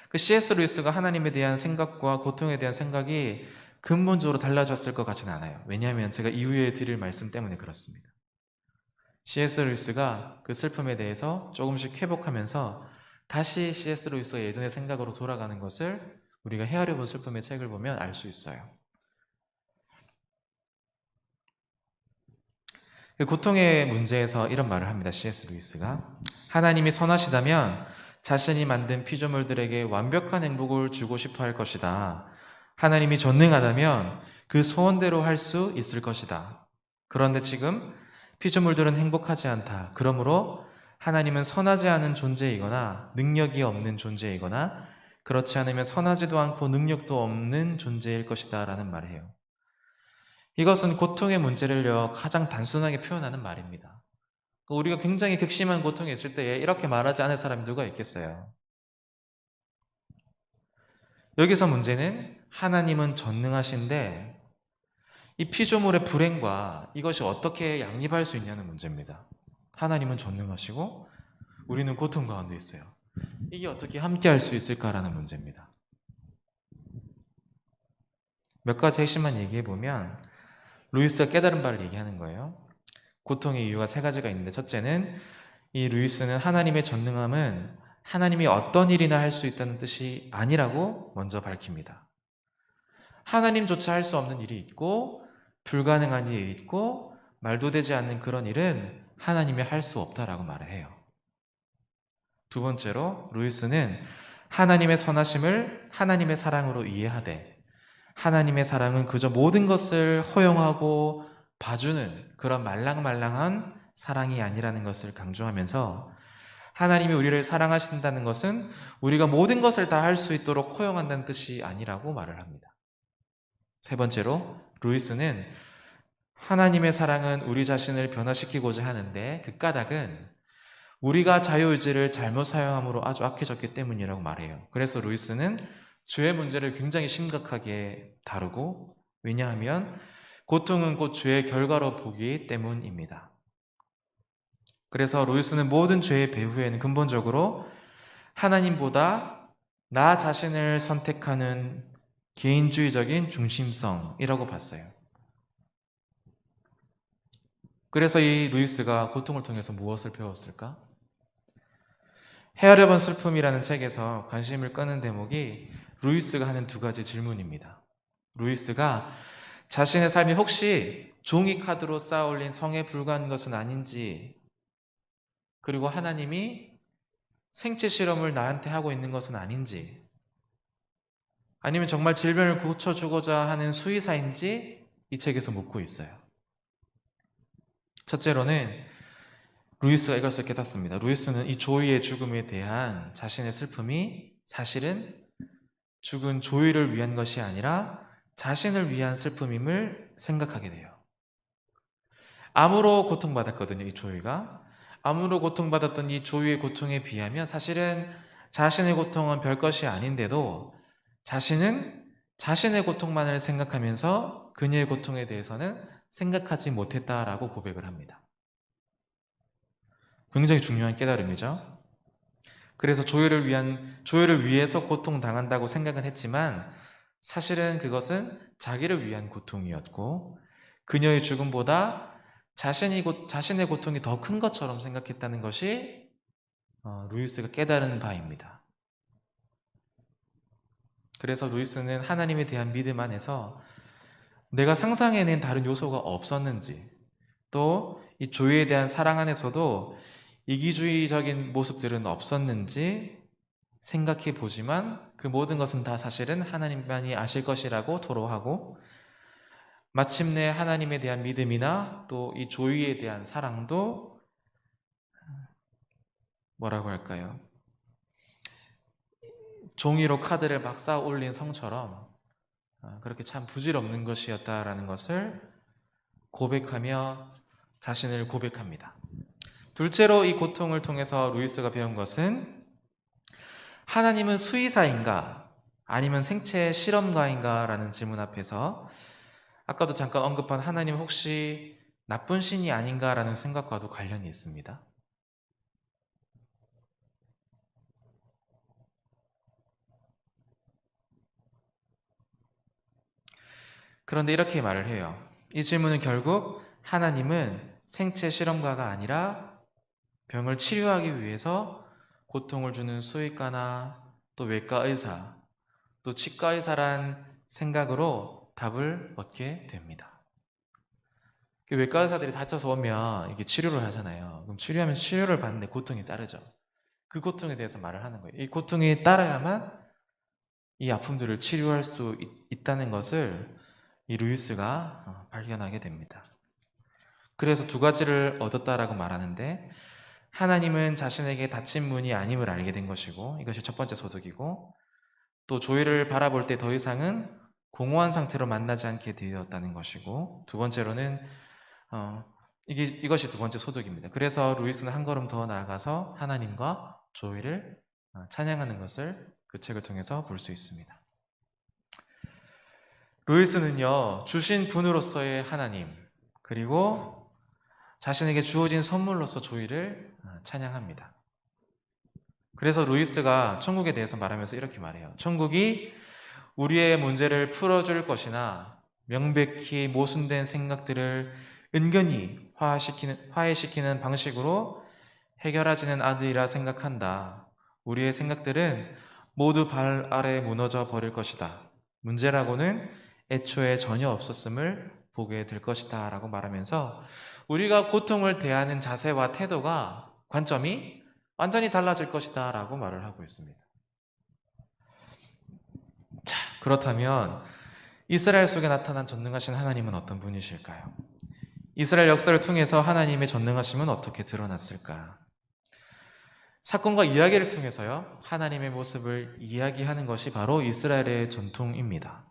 그 C.S. 루이스가 하나님에 대한 생각과 고통에 대한 생각이 근본적으로 달라졌을 것 같지는 않아요. 왜냐하면 제가 이후에 드릴 말씀 때문에 그렇습니다. C.S. 루이스가 그 슬픔에 대해서 조금씩 회복하면서 다시 C.S. 루이스가 예전의 생각으로 돌아가는 것을 우리가 헤아려 본 슬픔의 책을 보면 알 수 있어요. 그 고통의 문제에서 이런 말을 합니다. C.S. 루이스가 하나님이 선하시다면 자신이 만든 피조물들에게 완벽한 행복을 주고 싶어 할 것이다. 하나님이 전능하다면 그 소원대로 할 수 있을 것이다. 그런데 지금 피조물들은 행복하지 않다. 그러므로 하나님은 선하지 않은 존재이거나 능력이 없는 존재이거나 그렇지 않으면 선하지도 않고 능력도 없는 존재일 것이다 라는 말을 해요. 이것은 고통의 문제를요, 가장 단순하게 표현하는 말입니다. 우리가 굉장히 극심한 고통이 있을 때에 이렇게 말하지 않을 사람이 누가 있겠어요? 여기서 문제는 하나님은 전능하신데 이 피조물의 불행과 이것이 어떻게 양립할 수 있냐는 문제입니다. 하나님은 전능하시고 우리는 고통 가운데 있어요. 이게 어떻게 함께 할 수 있을까라는 문제입니다. 몇 가지 핵심만 얘기해 보면 루이스가 깨달은 바를 얘기하는 거예요. 고통의 이유가 세 가지가 있는데, 첫째는 이 루이스는 하나님의 전능함은 하나님이 어떤 일이나 할 수 있다는 뜻이 아니라고 먼저 밝힙니다. 하나님조차 할 수 없는 일이 있고 불가능한 일이 있고 말도 되지 않는 그런 일은 하나님이 할 수 없다라고 말을 해요. 두 번째로 루이스는 하나님의 선하심을 하나님의 사랑으로 이해하되 하나님의 사랑은 그저 모든 것을 허용하고 봐주는 그런 말랑말랑한 사랑이 아니라는 것을 강조하면서 하나님이 우리를 사랑하신다는 것은 우리가 모든 것을 다 할 수 있도록 허용한다는 뜻이 아니라고 말을 합니다. 세 번째로 루이스는 하나님의 사랑은 우리 자신을 변화시키고자 하는데 그 까닭은 우리가 자유의지를 잘못 사용함으로 아주 악해졌기 때문이라고 말해요. 그래서 루이스는 죄의 문제를 굉장히 심각하게 다루고, 왜냐하면 고통은 곧 죄의 결과로 보기 때문입니다. 그래서 루이스는 모든 죄의 배후에는 근본적으로 하나님보다 나 자신을 선택하는 개인주의적인 중심성이라고 봤어요. 그래서 이 루이스가 고통을 통해서 무엇을 배웠을까? 헤아려본 슬픔이라는 책에서 관심을 끄는 대목이 루이스가 하는 두 가지 질문입니다. 루이스가 자신의 삶이 혹시 종이 카드로 쌓아올린 성에 불과한 것은 아닌지, 그리고 하나님이 생체 실험을 나한테 하고 있는 것은 아닌지, 아니면 정말 질병을 고쳐주고자 하는 수의사인지 이 책에서 묻고 있어요. 첫째로는 루이스가 이것을 깨닫습니다. 루이스는 이 조이의 죽음에 대한 자신의 슬픔이 사실은 죽은 조이를 위한 것이 아니라 자신을 위한 슬픔임을 생각하게 돼요. 암으로 고통받았거든요, 이 조이가. 암으로 고통받았던 이 조이의 고통에 비하면 사실은 자신의 고통은 별것이 아닌데도 자신은 자신의 고통만을 생각하면서 그녀의 고통에 대해서는 생각하지 못했다라고 고백을 합니다. 굉장히 중요한 깨달음이죠. 그래서 조이를 위해서 고통당한다고 생각은 했지만 사실은 그것은 자기를 위한 고통이었고 그녀의 죽음보다 자신의 고통이 더 큰 것처럼 생각했다는 것이 루이스가 깨달은 바입니다. 그래서 루이스는 하나님에 대한 믿음 안에서 내가 상상해낸 다른 요소가 없었는지, 또 이 조이에 대한 사랑 안에서도 이기주의적인 모습들은 없었는지 생각해 보지만 그 모든 것은 다 사실은 하나님만이 아실 것이라고 토로하고, 마침내 하나님에 대한 믿음이나 또 이 조이에 대한 사랑도 뭐라고 할까요? 종이로 카드를 막 쌓아 올린 성처럼 그렇게 참 부질없는 것이었다라는 것을 고백하며 자신을 고백합니다. 둘째로 이 고통을 통해서 루이스가 배운 것은 하나님은 수의사인가 아니면 생체 실험가인가 라는 질문 앞에서 아까도 잠깐 언급한 하나님 혹시 나쁜 신이 아닌가 라는 생각과도 관련이 있습니다. 그런데 이렇게 말을 해요. 이 질문은 결국 하나님은 생체 실험가가 아니라 병을 치료하기 위해서 고통을 주는 수의과나 또 외과 의사, 또 치과 의사란 생각으로 답을 얻게 됩니다. 외과 의사들이 다쳐서 오면 이게 치료를 하잖아요. 그럼 치료하면 치료를 받는데 고통이 따르죠. 그 고통에 대해서 말을 하는 거예요. 이 고통이 따라야만 이 아픔들을 치료할 수 있다는 것을 이 루이스가 발견하게 됩니다. 그래서 두 가지를 얻었다라고 말하는데, 하나님은 자신에게 닫힌 문이 아님을 알게 된 것이고, 이것이 첫 번째 소득이고, 또 조이를 바라볼 때 더 이상은 공허한 상태로 만나지 않게 되었다는 것이고, 두 번째로는 이것이 두 번째 소득입니다. 그래서 루이스는 한 걸음 더 나아가서 하나님과 조이를 찬양하는 것을 그 책을 통해서 볼 수 있습니다. 루이스는요, 주신 분으로서의 하나님, 그리고 자신에게 주어진 선물로서 조이를 찬양합니다. 그래서 루이스가 천국에 대해서 말하면서 이렇게 말해요. 천국이 우리의 문제를 풀어줄 것이나 명백히 모순된 생각들을 은근히 화해시키는 방식으로 해결하지는 않으리라 생각한다. 우리의 생각들은 모두 발 아래 무너져 버릴 것이다. 문제라고는 애초에 전혀 없었음을 보게 될 것이다 라고 말하면서 우리가 고통을 대하는 자세와 태도가 관점이 완전히 달라질 것이다 라고 말을 하고 있습니다. 자, 그렇다면 이스라엘 속에 나타난 전능하신 하나님은 어떤 분이실까요? 이스라엘 역사를 통해서 하나님의 전능하심은 어떻게 드러났을까? 사건과 이야기를 통해서요, 하나님의 모습을 이야기하는 것이 바로 이스라엘의 전통입니다.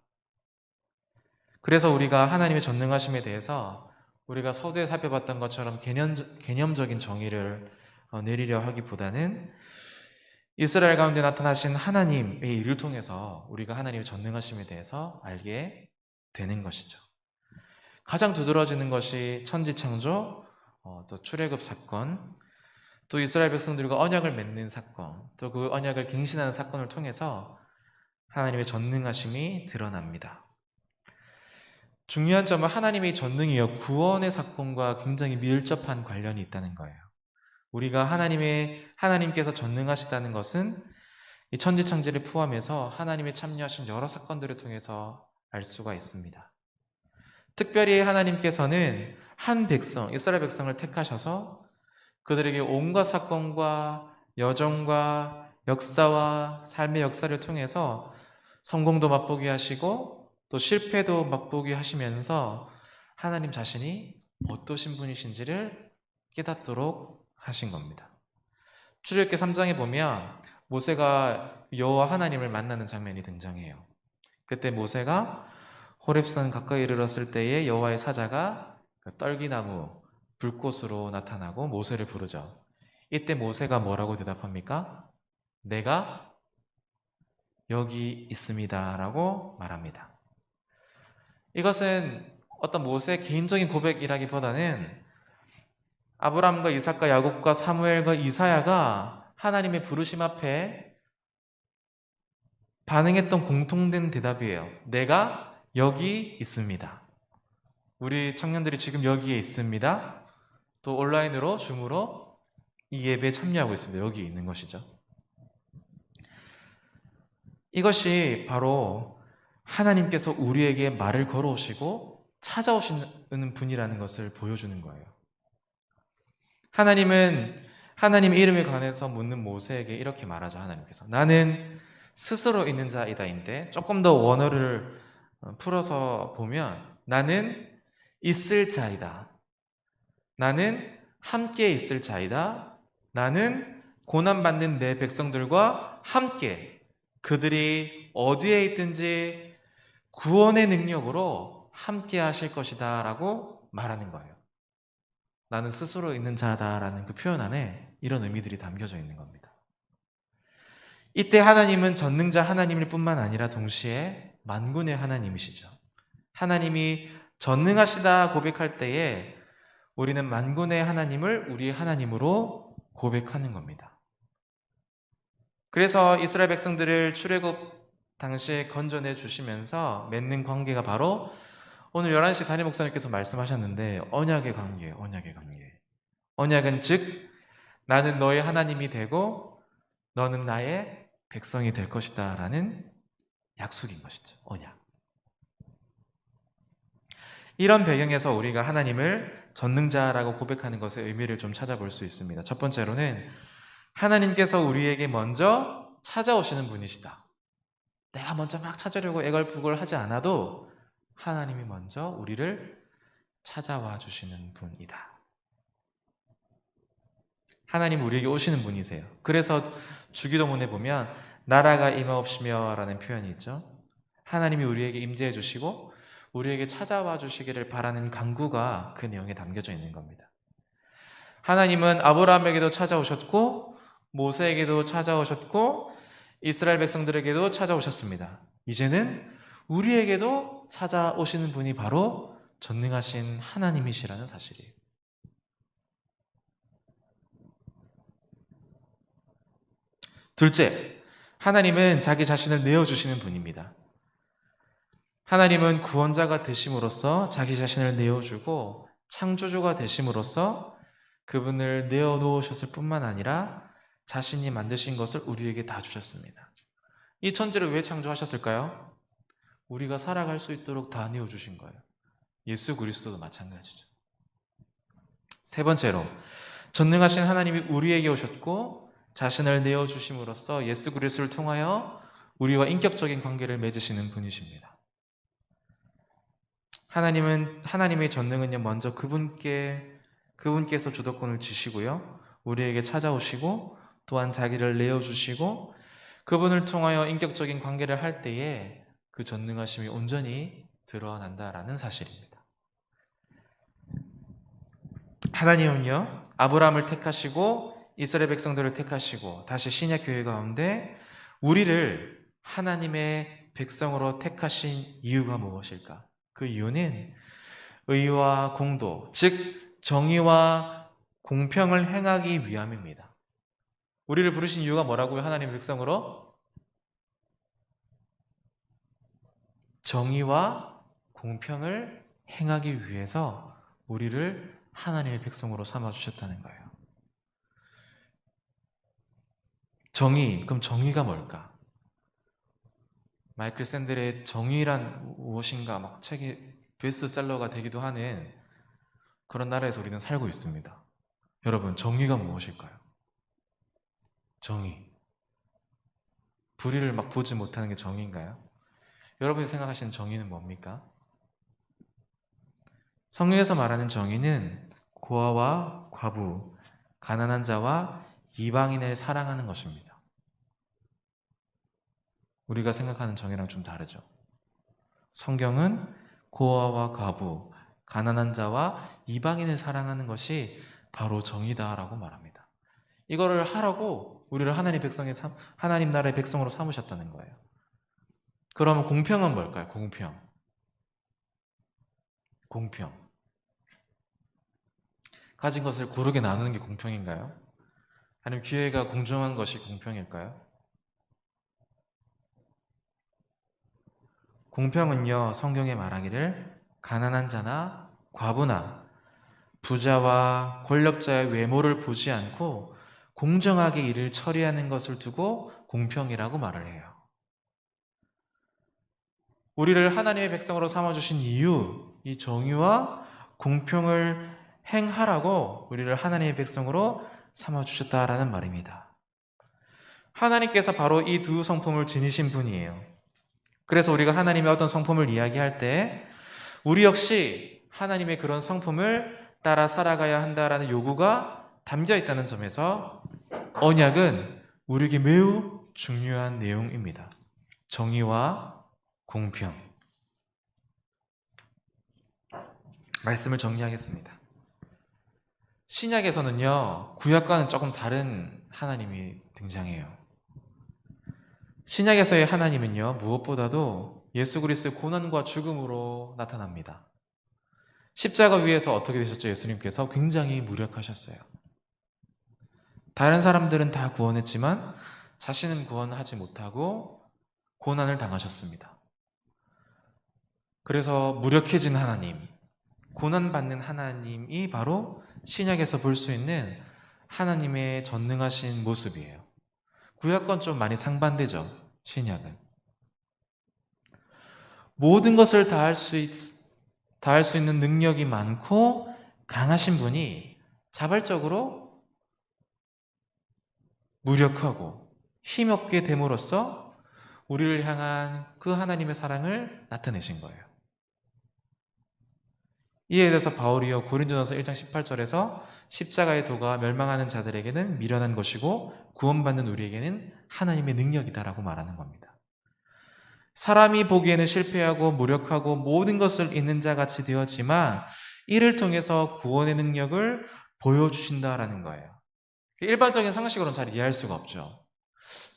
그래서 우리가 하나님의 전능하심에 대해서 우리가 서두에 살펴봤던 것처럼 개념적인 정의를 내리려 하기보다는 이스라엘 가운데 나타나신 하나님의 일을 통해서 우리가 하나님의 전능하심에 대해서 알게 되는 것이죠. 가장 두드러지는 것이 천지창조, 또 출애굽 사건, 또 이스라엘 백성들과 언약을 맺는 사건, 또 그 언약을 갱신하는 사건을 통해서 하나님의 전능하심이 드러납니다. 중요한 점은 하나님의 전능이요 구원의 사건과 굉장히 밀접한 관련이 있다는 거예요. 우리가 하나님께서 전능하시다는 것은 이 천지창조를 포함해서 하나님이 참여하신 여러 사건들을 통해서 알 수가 있습니다. 특별히 하나님께서는 한 백성, 이스라엘 백성을 택하셔서 그들에게 온갖 사건과 여정과 역사와 삶의 역사를 통해서 성공도 맛보게 하시고 또 실패도 맛보게 하시면서 하나님 자신이 어떠신 분이신지를 깨닫도록 하신 겁니다. 출애굽기 3장에 보면 모세가 여호와 하나님을 만나는 장면이 등장해요. 그때 모세가 호렙산 가까이 이르렀을 때에 여호와의 사자가 그 떨기나무 불꽃으로 나타나고 모세를 부르죠. 이때 모세가 뭐라고 대답합니까? 내가 여기 있습니다 라고 말합니다. 이것은 어떤 모세의 개인적인 고백이라기보다는 아브라함과 이삭과 야곱과 사무엘과 이사야가 하나님의 부르심 앞에 반응했던 공통된 대답이에요. 내가 여기 있습니다. 우리 청년들이 지금 여기에 있습니다. 또 온라인으로 줌으로 이 예배에 참여하고 있습니다. 여기 있는 것이죠. 이것이 바로 하나님께서 우리에게 말을 걸어오시고 찾아오시는 분이라는 것을 보여주는 거예요. 하나님은 하나님의 이름에 관해서 묻는 모세에게 이렇게 말하죠. 하나님께서 나는 스스로 있는 자이다인데 조금 더 원어를 풀어서 보면 나는 있을 자이다. 나는 함께 있을 자이다. 나는 고난받는 내 백성들과 함께 그들이 어디에 있든지 구원의 능력으로 함께 하실 것이다 라고 말하는 거예요. 나는 스스로 있는 자다라는 그 표현 안에 이런 의미들이 담겨져 있는 겁니다. 이때 하나님은 전능자 하나님일 뿐만 아니라 동시에 만군의 하나님이시죠. 하나님이 전능하시다 고백할 때에 우리는 만군의 하나님을 우리의 하나님으로 고백하는 겁니다. 그래서 이스라엘 백성들을 출애굽 당시에 건져내 주시면서 맺는 관계가 바로 오늘 11시 담임 목사님께서 말씀하셨는데 언약의 관계예요. 언약의 관계. 언약은 즉 나는 너의 하나님이 되고 너는 나의 백성이 될 것이다 라는 약속인 것이죠. 언약. 이런 배경에서 우리가 하나님을 전능자라고 고백하는 것의 의미를 좀 찾아볼 수 있습니다. 첫 번째로는 하나님께서 우리에게 먼저 찾아오시는 분이시다. 내가 먼저 막 찾으려고 애걸복걸 하지 않아도 하나님이 먼저 우리를 찾아와 주시는 분이다. 하나님 우리에게 오시는 분이세요. 그래서 주기도문에 보면 나라가 임하옵시며 라는 표현이 있죠. 하나님이 우리에게 임재해 주시고 우리에게 찾아와 주시기를 바라는 간구가 그 내용에 담겨져 있는 겁니다. 하나님은 아브라함에게도 찾아오셨고 모세에게도 찾아오셨고 이스라엘 백성들에게도 찾아오셨습니다. 이제는 우리에게도 찾아오시는 분이 바로 전능하신 하나님이시라는 사실이에요. 둘째, 하나님은 자기 자신을 내어주시는 분입니다. 하나님은 구원자가 되심으로써 자기 자신을 내어주고 창조주가 되심으로써 그분을 내어놓으셨을 뿐만 아니라 자신이 만드신 것을 우리에게 다 주셨습니다. 이 천지를 왜 창조하셨을까요? 우리가 살아갈 수 있도록 다 내어주신 거예요. 예수 그리스도도 마찬가지죠. 세 번째로 전능하신 하나님이 우리에게 오셨고 자신을 내어주심으로써 예수 그리스도를 통하여 우리와 인격적인 관계를 맺으시는 분이십니다. 하나님의 전능은요, 먼저 그분께서 주도권을 주시고요, 우리에게 찾아오시고, 또한 자기를 내어주시고, 그분을 통하여 인격적인 관계를 할 때에 그 전능하심이 온전히 드러난다라는 사실입니다. 하나님은요, 아브라함을 택하시고, 이스라엘 백성들을 택하시고, 다시 신약 교회 가운데 우리를 하나님의 백성으로 택하신 이유가 무엇일까? 그 이유는 의와 공도, 즉 정의와 공평을 행하기 위함입니다. 우리를 부르신 이유가 뭐라고요? 하나님의 백성으로? 정의와 공평을 행하기 위해서 우리를 하나님의 백성으로 삼아 주셨다는 거예요. 정의, 그럼 정의가 뭘까? 마이클 샌델의 정의란 무엇인가 막 책이 베스트셀러가 되기도 하는 그런 나라에서 우리는 살고 있습니다. 여러분, 정의가 무엇일까요? 정의. 불의를 막 보지 못하는 게 정의인가요? 여러분이 생각하시는 정의는 뭡니까? 성경에서 말하는 정의는 고아와 과부, 가난한 자와 이방인을 사랑하는 것입니다. 우리가 생각하는 정의랑 좀 다르죠. 성경은 고아와 과부, 가난한 자와 이방인을 사랑하는 것이 바로 정의다라고 말합니다. 이거를 하라고 우리를 하나님 나라의 백성으로 삼으셨다는 거예요. 그러면 공평은 뭘까요? 공평. 가진 것을 고르게 나누는 게 공평인가요? 아니면 기회가 공정한 것이 공평일까요? 공평은요, 성경에 말하기를 가난한 자나 과부나 부자와 권력자의 외모를 보지 않고 공정하게 일을 처리하는 것을 두고 공평이라고 말을 해요. 우리를 하나님의 백성으로 삼아주신 이유, 이 정의와 공평을 행하라고 우리를 하나님의 백성으로 삼아주셨다라는 말입니다. 하나님께서 바로 이 두 성품을 지니신 분이에요. 그래서 우리가 하나님의 어떤 성품을 이야기할 때 우리 역시 하나님의 그런 성품을 따라 살아가야 한다라는 요구가 담겨 있다는 점에서 언약은 우리에게 매우 중요한 내용입니다. 정의와 공평. 말씀을 정리하겠습니다. 신약에서는요, 구약과는 조금 다른 하나님이 등장해요. 신약에서의 하나님은요, 무엇보다도 예수 그리스도의 고난과 죽음으로 나타납니다. 십자가 위에서 어떻게 되셨죠? 예수님께서 굉장히 무력하셨어요. 다른 사람들은 다 구원했지만 자신은 구원하지 못하고 고난을 당하셨습니다. 그래서 무력해진 하나님, 고난받는 하나님이 바로 신약에서 볼 수 있는 하나님의 전능하신 모습이에요. 구약과는 좀 많이 상반되죠, 신약은. 모든 것을 다 할 수 있는 능력이 많고 강하신 분이 자발적으로 무력하고 힘없게 됨으로써 우리를 향한 그 하나님의 사랑을 나타내신 거예요. 이에 대해서 바울이요 고린도전서 1장 18절에서 십자가의 도가 멸망하는 자들에게는 미련한 것이고 구원받는 우리에게는 하나님의 능력이다라고 말하는 겁니다. 사람이 보기에는 실패하고 무력하고 모든 것을 잃는 자 같이 되었지만 이를 통해서 구원의 능력을 보여주신다라는 거예요. 일반적인 상식으로는 잘 이해할 수가 없죠.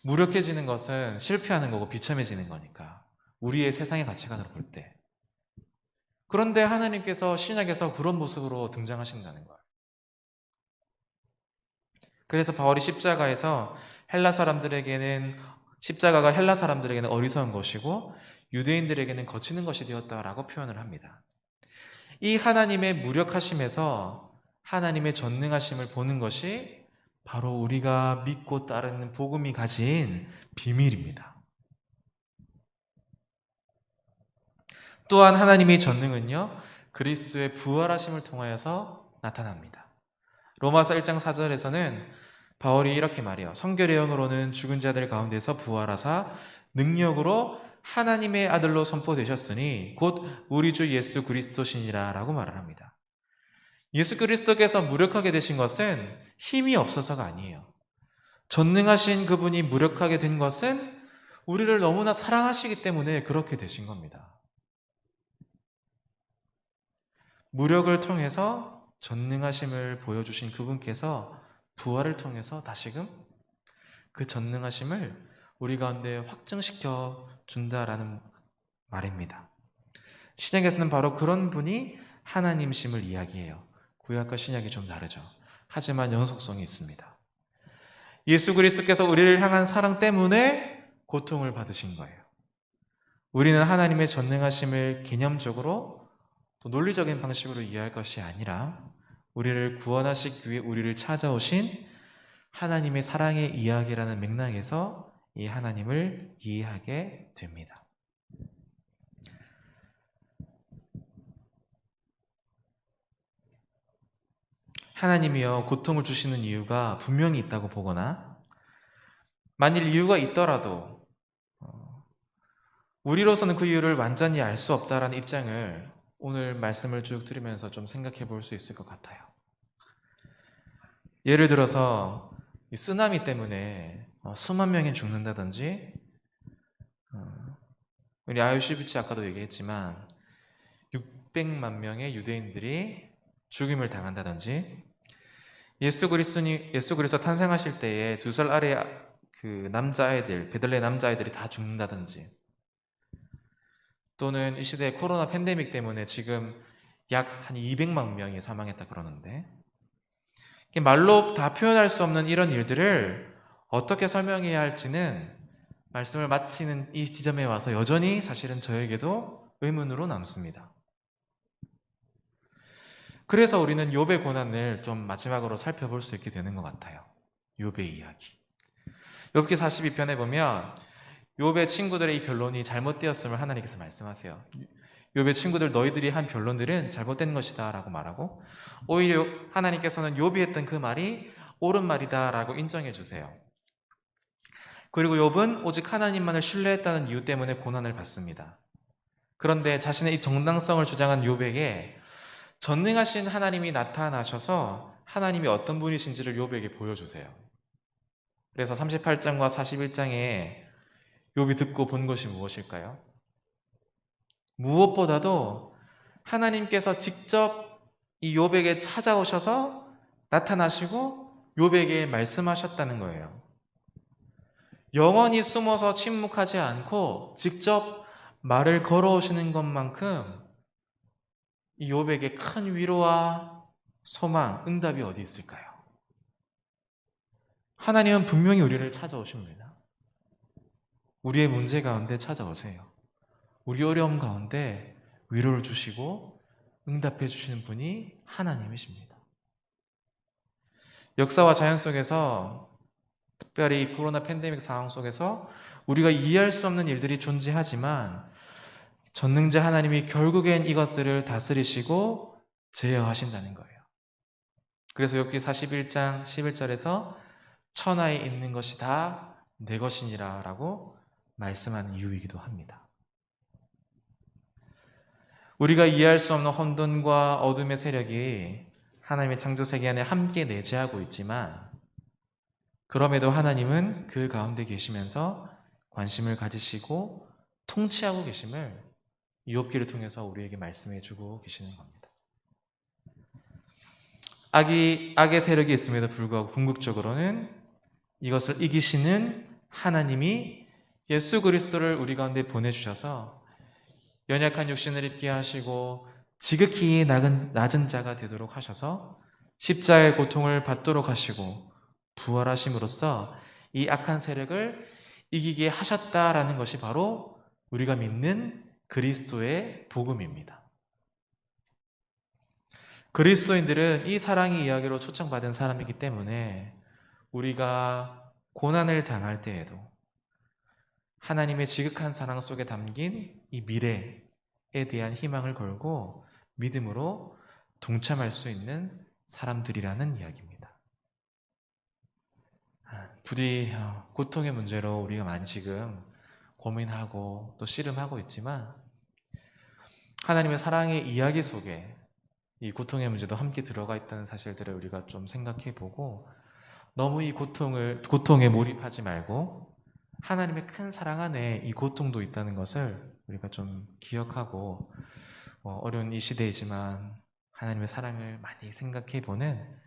무력해지는 것은 실패하는 거고 비참해지는 거니까 우리의 세상의 가치관으로 볼 때. 그런데 하나님께서 신약에서 그런 모습으로 등장하신다는 거예요. 그래서 바울이 십자가가 헬라 사람들에게는 어리석은 것이고 유대인들에게는 거치는 것이 되었다라고 표현을 합니다. 이 하나님의 무력하심에서 하나님의 전능하심을 보는 것이 바로 우리가 믿고 따르는 복음이 가진 비밀입니다. 또한 하나님의 전능은요, 그리스도의 부활하심을 통하여서 나타납니다. 로마서 1장 4절에서는 바울이 이렇게 말해요. 성결의 영으로는 죽은 자들 가운데서 부활하사 능력으로 하나님의 아들로 선포되셨으니 곧 우리 주 예수 그리스도시니라 라고 말을 합니다. 예수 그리스도께서 무력하게 되신 것은 힘이 없어서가 아니에요. 전능하신 그분이 무력하게 된 것은 우리를 너무나 사랑하시기 때문에 그렇게 되신 겁니다. 무력을 통해서 전능하심을 보여주신 그분께서 부활을 통해서 다시금 그 전능하심을 우리 가운데 확증시켜 준다라는 말입니다. 신약에서는 바로 그런 분이 하나님심을 이야기해요. 구약과 신약이 좀 다르죠. 하지만 연속성이 있습니다. 예수 그리스도께서 우리를 향한 사랑 때문에 고통을 받으신 거예요. 우리는 하나님의 전능하심을 개념적으로 또 논리적인 방식으로 이해할 것이 아니라 우리를 구원하시기 위해 우리를 찾아오신 하나님의 사랑의 이야기라는 맥락에서 이 하나님을 이해하게 됩니다. 하나님이여 고통을 주시는 이유가 분명히 있다고 보거나 만일 이유가 있더라도 우리로서는 그 이유를 완전히 알 수 없다라는 입장을 오늘 말씀을 쭉 들으면서 좀 생각해 볼 수 있을 것 같아요. 예를 들어서 이 쓰나미 때문에 수만 명이 죽는다든지 우리 아유시비치 아까도 얘기했지만 600만 명의 유대인들이 죽임을 당한다든지 예수 그리스도 탄생하실 때에 2살 아래 그 남자아이들 베들레 남자아이들이 다 죽는다든지 또는 이 시대의 코로나 팬데믹 때문에 지금 약 한 200만 명이 사망했다 그러는데 말로 다 표현할 수 없는 이런 일들을 어떻게 설명해야 할지는 말씀을 마치는 이 지점에 와서 여전히 사실은 저에게도 의문으로 남습니다. 그래서 우리는 욥의 고난을 좀 마지막으로 살펴볼 수 있게 되는 것 같아요. 욥의 이야기. 욥기 42편에 보면 욥의 친구들의 이 변론이 잘못되었음을 하나님께서 말씀하세요. 욥의 친구들 너희들이 한 변론들은 잘못된 것이다 라고 말하고 오히려 하나님께서는 욥이 했던 그 말이 옳은 말이다 라고 인정해 주세요. 그리고 욥은 오직 하나님만을 신뢰했다는 이유 때문에 고난을 받습니다. 그런데 자신의 이 정당성을 주장한 욥에게 전능하신 하나님이 나타나셔서 하나님이 어떤 분이신지를 욥에게 보여주세요. 그래서 38장과 41장에 욥이 듣고 본 것이 무엇일까요? 무엇보다도 하나님께서 직접 이 욥에게 찾아오셔서 나타나시고 욥에게 말씀하셨다는 거예요. 영원히 숨어서 침묵하지 않고 직접 말을 걸어오시는 것만큼 이 욥에게 큰 위로와 소망, 응답이 어디 있을까요? 하나님은 분명히 우리를 찾아오십니다. 우리의 문제 가운데 찾아오세요. 우리 어려움 가운데 위로를 주시고 응답해 주시는 분이 하나님이십니다. 역사와 자연 속에서 특별히 이 코로나 팬데믹 상황 속에서 우리가 이해할 수 없는 일들이 존재하지만 전능자 하나님이 결국엔 이것들을 다스리시고 제어하신다는 거예요. 그래서 욥기 41장 11절에서 천하에 있는 것이 다 내 것이니라 라고 말씀하는 이유이기도 합니다. 우리가 이해할 수 없는 혼돈과 어둠의 세력이 하나님의 창조 세계 안에 함께 내재하고 있지만 그럼에도 하나님은 그 가운데 계시면서 관심을 가지시고 통치하고 계심을 욥기를 통해서 우리에게 말씀해 주고 계시는 겁니다. 악의 세력이 있음에도 불구하고 궁극적으로는 이것을 이기시는 하나님이 예수 그리스도를 우리 가운데 보내주셔서 연약한 육신을 입게 하시고 지극히 낮은 자가 되도록 하셔서 십자가의 고통을 받도록 하시고 부활하심으로써 이 악한 세력을 이기게 하셨다라는 것이 바로 우리가 믿는 그리스도의 복음입니다. 그리스도인들은 이 사랑의 이야기로 초청받은 사람이기 때문에 우리가 고난을 당할 때에도 하나님의 지극한 사랑 속에 담긴 이 미래에 대한 희망을 걸고 믿음으로 동참할 수 있는 사람들이라는 이야기입니다. 부디 고통의 문제로 우리가 많이 지금 고민하고 또 씨름하고 있지만 하나님의 사랑의 이야기 속에 이 고통의 문제도 함께 들어가 있다는 사실들을 우리가 좀 생각해 보고 너무 이 고통에 몰입하지 말고 하나님의 큰 사랑 안에 이 고통도 있다는 것을 우리가 좀 기억하고 어려운 이 시대이지만 하나님의 사랑을 많이 생각해 보는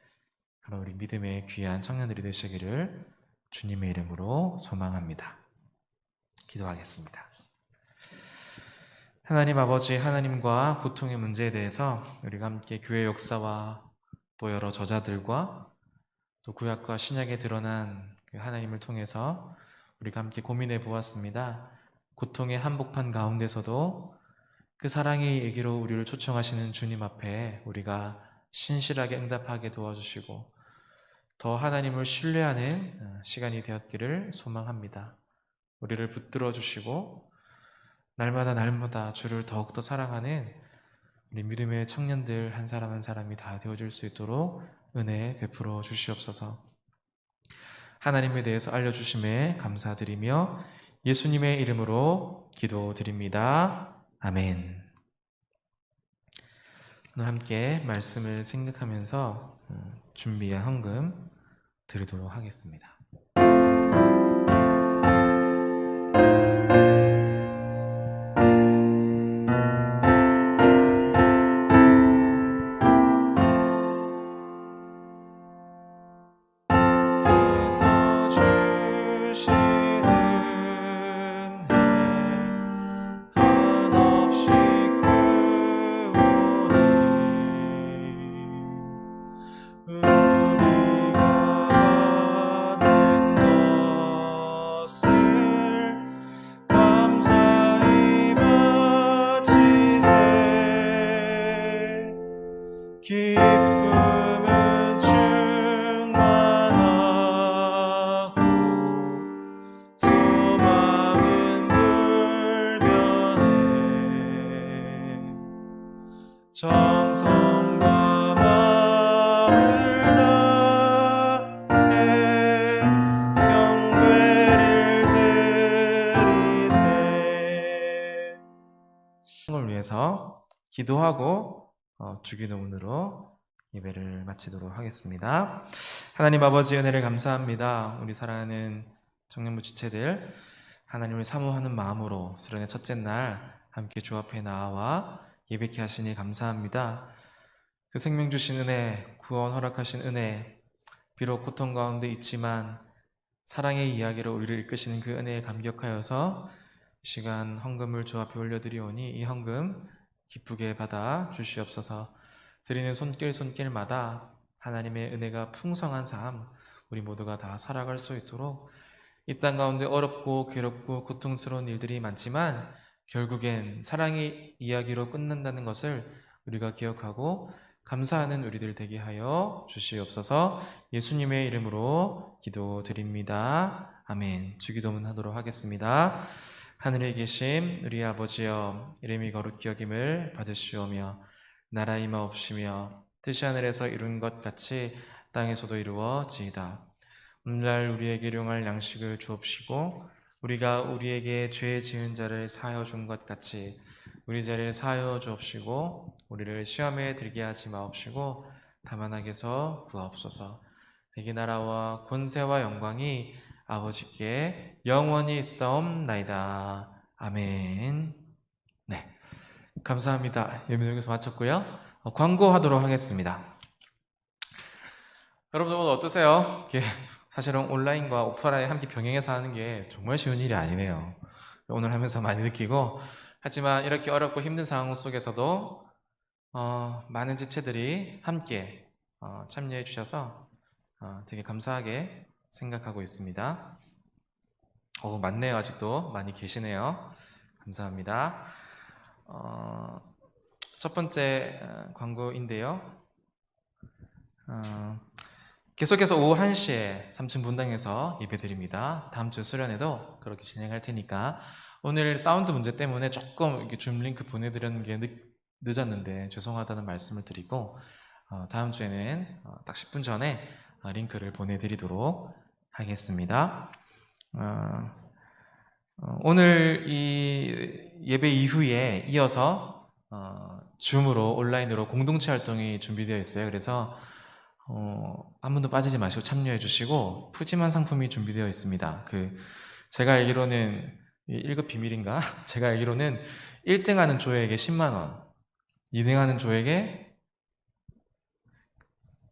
그런 우리 믿음의 귀한 청년들이 되시기를 주님의 이름으로 소망합니다. 기도하겠습니다. 하나님 아버지, 하나님과 고통의 문제에 대해서 우리가 함께 교회 역사와 또 여러 저자들과 또 구약과 신약에 드러난 그 하나님을 통해서 우리가 함께 고민해 보았습니다. 고통의 한복판 가운데서도 그 사랑의 얘기로 우리를 초청하시는 주님 앞에 우리가 신실하게 응답하게 도와주시고 더 하나님을 신뢰하는 시간이 되었기를 소망합니다. 우리를 붙들어 주시고 날마다 날마다 주를 더욱더 사랑하는 우리 믿음의 청년들 한 사람 한 사람이 다 되어줄 수 있도록 은혜 베풀어 주시옵소서. 하나님에 대해서 알려주심에 감사드리며 예수님의 이름으로 기도드립니다. 아멘. 오늘 함께 말씀을 생각하면서 준비한 헌금 드리도록 하겠습니다. 께서 주시는 한없이 크오니 우리가 받은 것을 감사히 바치세. 기쁨은 충만하고 소망은 불변해. 정성과 마음을 다해 경배를 드리세. 을 위해서 기도하고 주기도문으로 예배를 마치도록 하겠습니다. 하나님 아버지 은혜를 감사합니다. 우리 사랑하는 청년부 지체들 하나님을 사모하는 마음으로 수련의 첫째 날 함께 주 앞에 나와 예배케 하시니 감사합니다. 그 생명 주신 은혜, 구원 허락하신 은혜, 비록 고통 가운데 있지만 사랑의 이야기로 우리를 이끄시는 그 은혜에 감격하여서 이 시간 헌금을 주 앞에 올려드리오니 이 헌금 기쁘게 받아 주시옵소서. 드리는 손길마다 하나님의 은혜가 풍성한 삶 우리 모두가 다 살아갈 수 있도록 이 땅 가운데 어렵고 괴롭고 고통스러운 일들이 많지만 결국엔 사랑의 이야기로 끝난다는 것을 우리가 기억하고 감사하는 우리들 되게 하여 주시옵소서. 예수님의 이름으로 기도드립니다. 아멘. 주기도문 하도록 하겠습니다. 하늘에 계신 우리 아버지여, 이름이 거룩히 여김을 받으시오며 나라 임하옵시며 뜻이 하늘에서 이룬 것 같이 땅에서도 이루어지이다. 오늘날 우리에게 일용할 양식을 주옵시고 우리가 우리에게 죄 지은 자를 사하여 준 것 같이 우리 죄를 사하여 주옵시고 우리를 시험에 들게 하지 마옵시고 다만 악에서 구하옵소서. 내게 나라와 권세와 영광이 아버지께 영원히 있사옵나이다. 아멘. 네, 감사합니다. 예배 여기서 마쳤고요. 광고하도록 하겠습니다. 여러분 오늘 어떠세요? 사실은 온라인과 오프라인 함께 병행해서 하는 게 정말 쉬운 일이 아니네요. 오늘 하면서 많이 느끼고, 하지만 이렇게 어렵고 힘든 상황 속에서도 많은 지체들이 함께 참여해 주셔서 되게 감사하게 생각하고 있습니다. 많네요. 아직도 많이 계시네요. 감사합니다. 첫 번째 광고인데요. 계속해서 오후 1시에 3층 분당에서 예배드립니다. 다음 주 수련회도 그렇게 진행할 테니까 오늘 사운드 문제 때문에 조금 이렇게 줌 링크 보내드렸는 게 늦었는데 죄송하다는 말씀을 드리고 다음 주에는 딱 10분 전에 링크를 보내드리도록 하겠습니다. 오늘 이 예배 이후에 이어서 줌으로 온라인으로 공동체 활동이 준비되어 있어요. 그래서 한 분도 빠지지 마시고 참여해 주시고 푸짐한 상품이 준비되어 있습니다. 제가 알기로는 1급 비밀인가? 제가 알기로는 1등 하는 조에게 10만 원, 2등 하는 조에게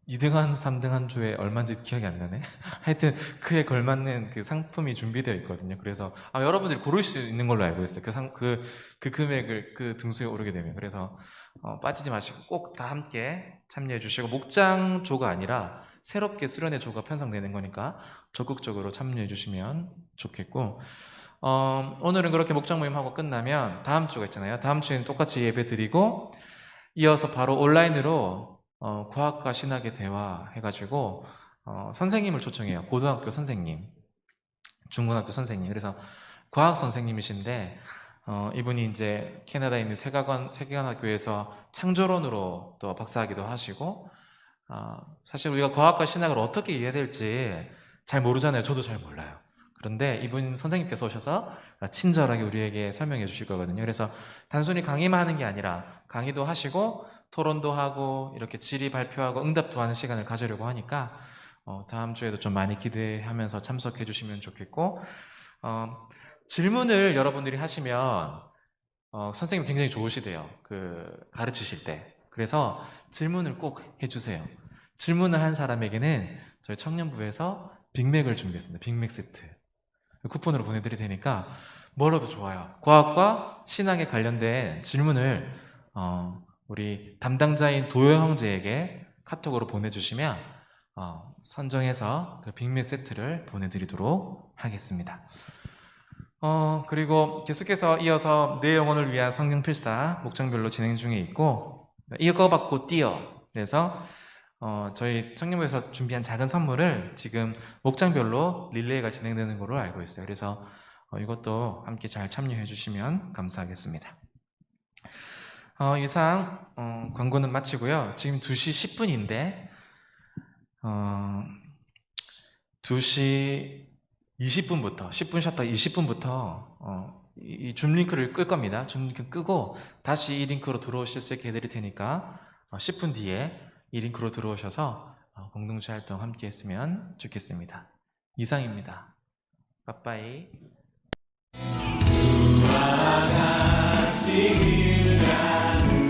2등 한 3등 한 조에 얼마인지 기억이 안 나네. 하여튼 그에 걸맞는 그 상품이 준비되어 있거든요. 그래서 여러분들이 고를 수 있는 걸로 알고 있어요. 그 금액을 그 등수에 오르게 되면. 그래서 빠지지 마시고 꼭 다 함께 참여해 주시고, 목장 조가 아니라 새롭게 수련회 조가 편성되는 거니까 적극적으로 참여해 주시면 좋겠고, 오늘은 그렇게 목장 모임하고 끝나면 다음 주가 있잖아요. 다음 주에는 똑같이 예배 드리고 이어서 바로 온라인으로 과학과 신학의 대화 해가지고 선생님을 초청해요. 고등학교 선생님, 중고등학교 선생님. 그래서 과학 선생님이신데 이분이 이제 캐나다에 있는 세계관학교에서 창조론으로 또 박사학위도 하시고 사실 우리가 과학과 신학을 어떻게 이해해야 될지 잘 모르잖아요. 저도 잘 몰라요. 그런데 이분 선생님께서 오셔서 친절하게 우리에게 설명해 주실 거거든요. 그래서 단순히 강의만 하는 게 아니라 강의도 하시고 토론도 하고 이렇게 질의 발표하고 응답도 하는 시간을 가지려고 하니까 다음 주에도 좀 많이 기대하면서 참석해 주시면 좋겠고 질문을 여러분들이 하시면 선생님 굉장히 좋으시대요. 가르치실 때. 그래서 질문을 꼭 해주세요. 질문을 한 사람에게는 저희 청년부에서 빅맥을 준비했습니다. 빅맥 세트. 쿠폰으로 보내드릴 테니까 뭐라도 좋아요. 과학과 신학에 관련된 질문을 우리 담당자인 도요 형제에게 카톡으로 보내주시면 선정해서 그 빅맥 세트를 보내드리도록 하겠습니다. 그리고 계속해서 이어서 내 영혼을 위한 성경 필사 목장별로 진행 중에 있고 이거받고 뛰어. 그래서 저희 청년부에서 준비한 작은 선물을 지금 목장별로 릴레이가 진행되는 걸로 알고 있어요. 그래서 이것도 함께 잘 참여해 주시면 감사하겠습니다. 이상 광고는 마치고요. 지금 2시 10분인데 2시 20분부터 10분 쉬었다 20분부터 이 줌 링크를 끌 겁니다. 줌 링크 끄고 다시 이 링크로 들어오실 수 있게 해드릴 테니까 10분 뒤에 이 링크로 들어오셔서 공동체 활동 함께 했으면 좋겠습니다. 이상입니다. 빠빠이. 주와 같이 일하는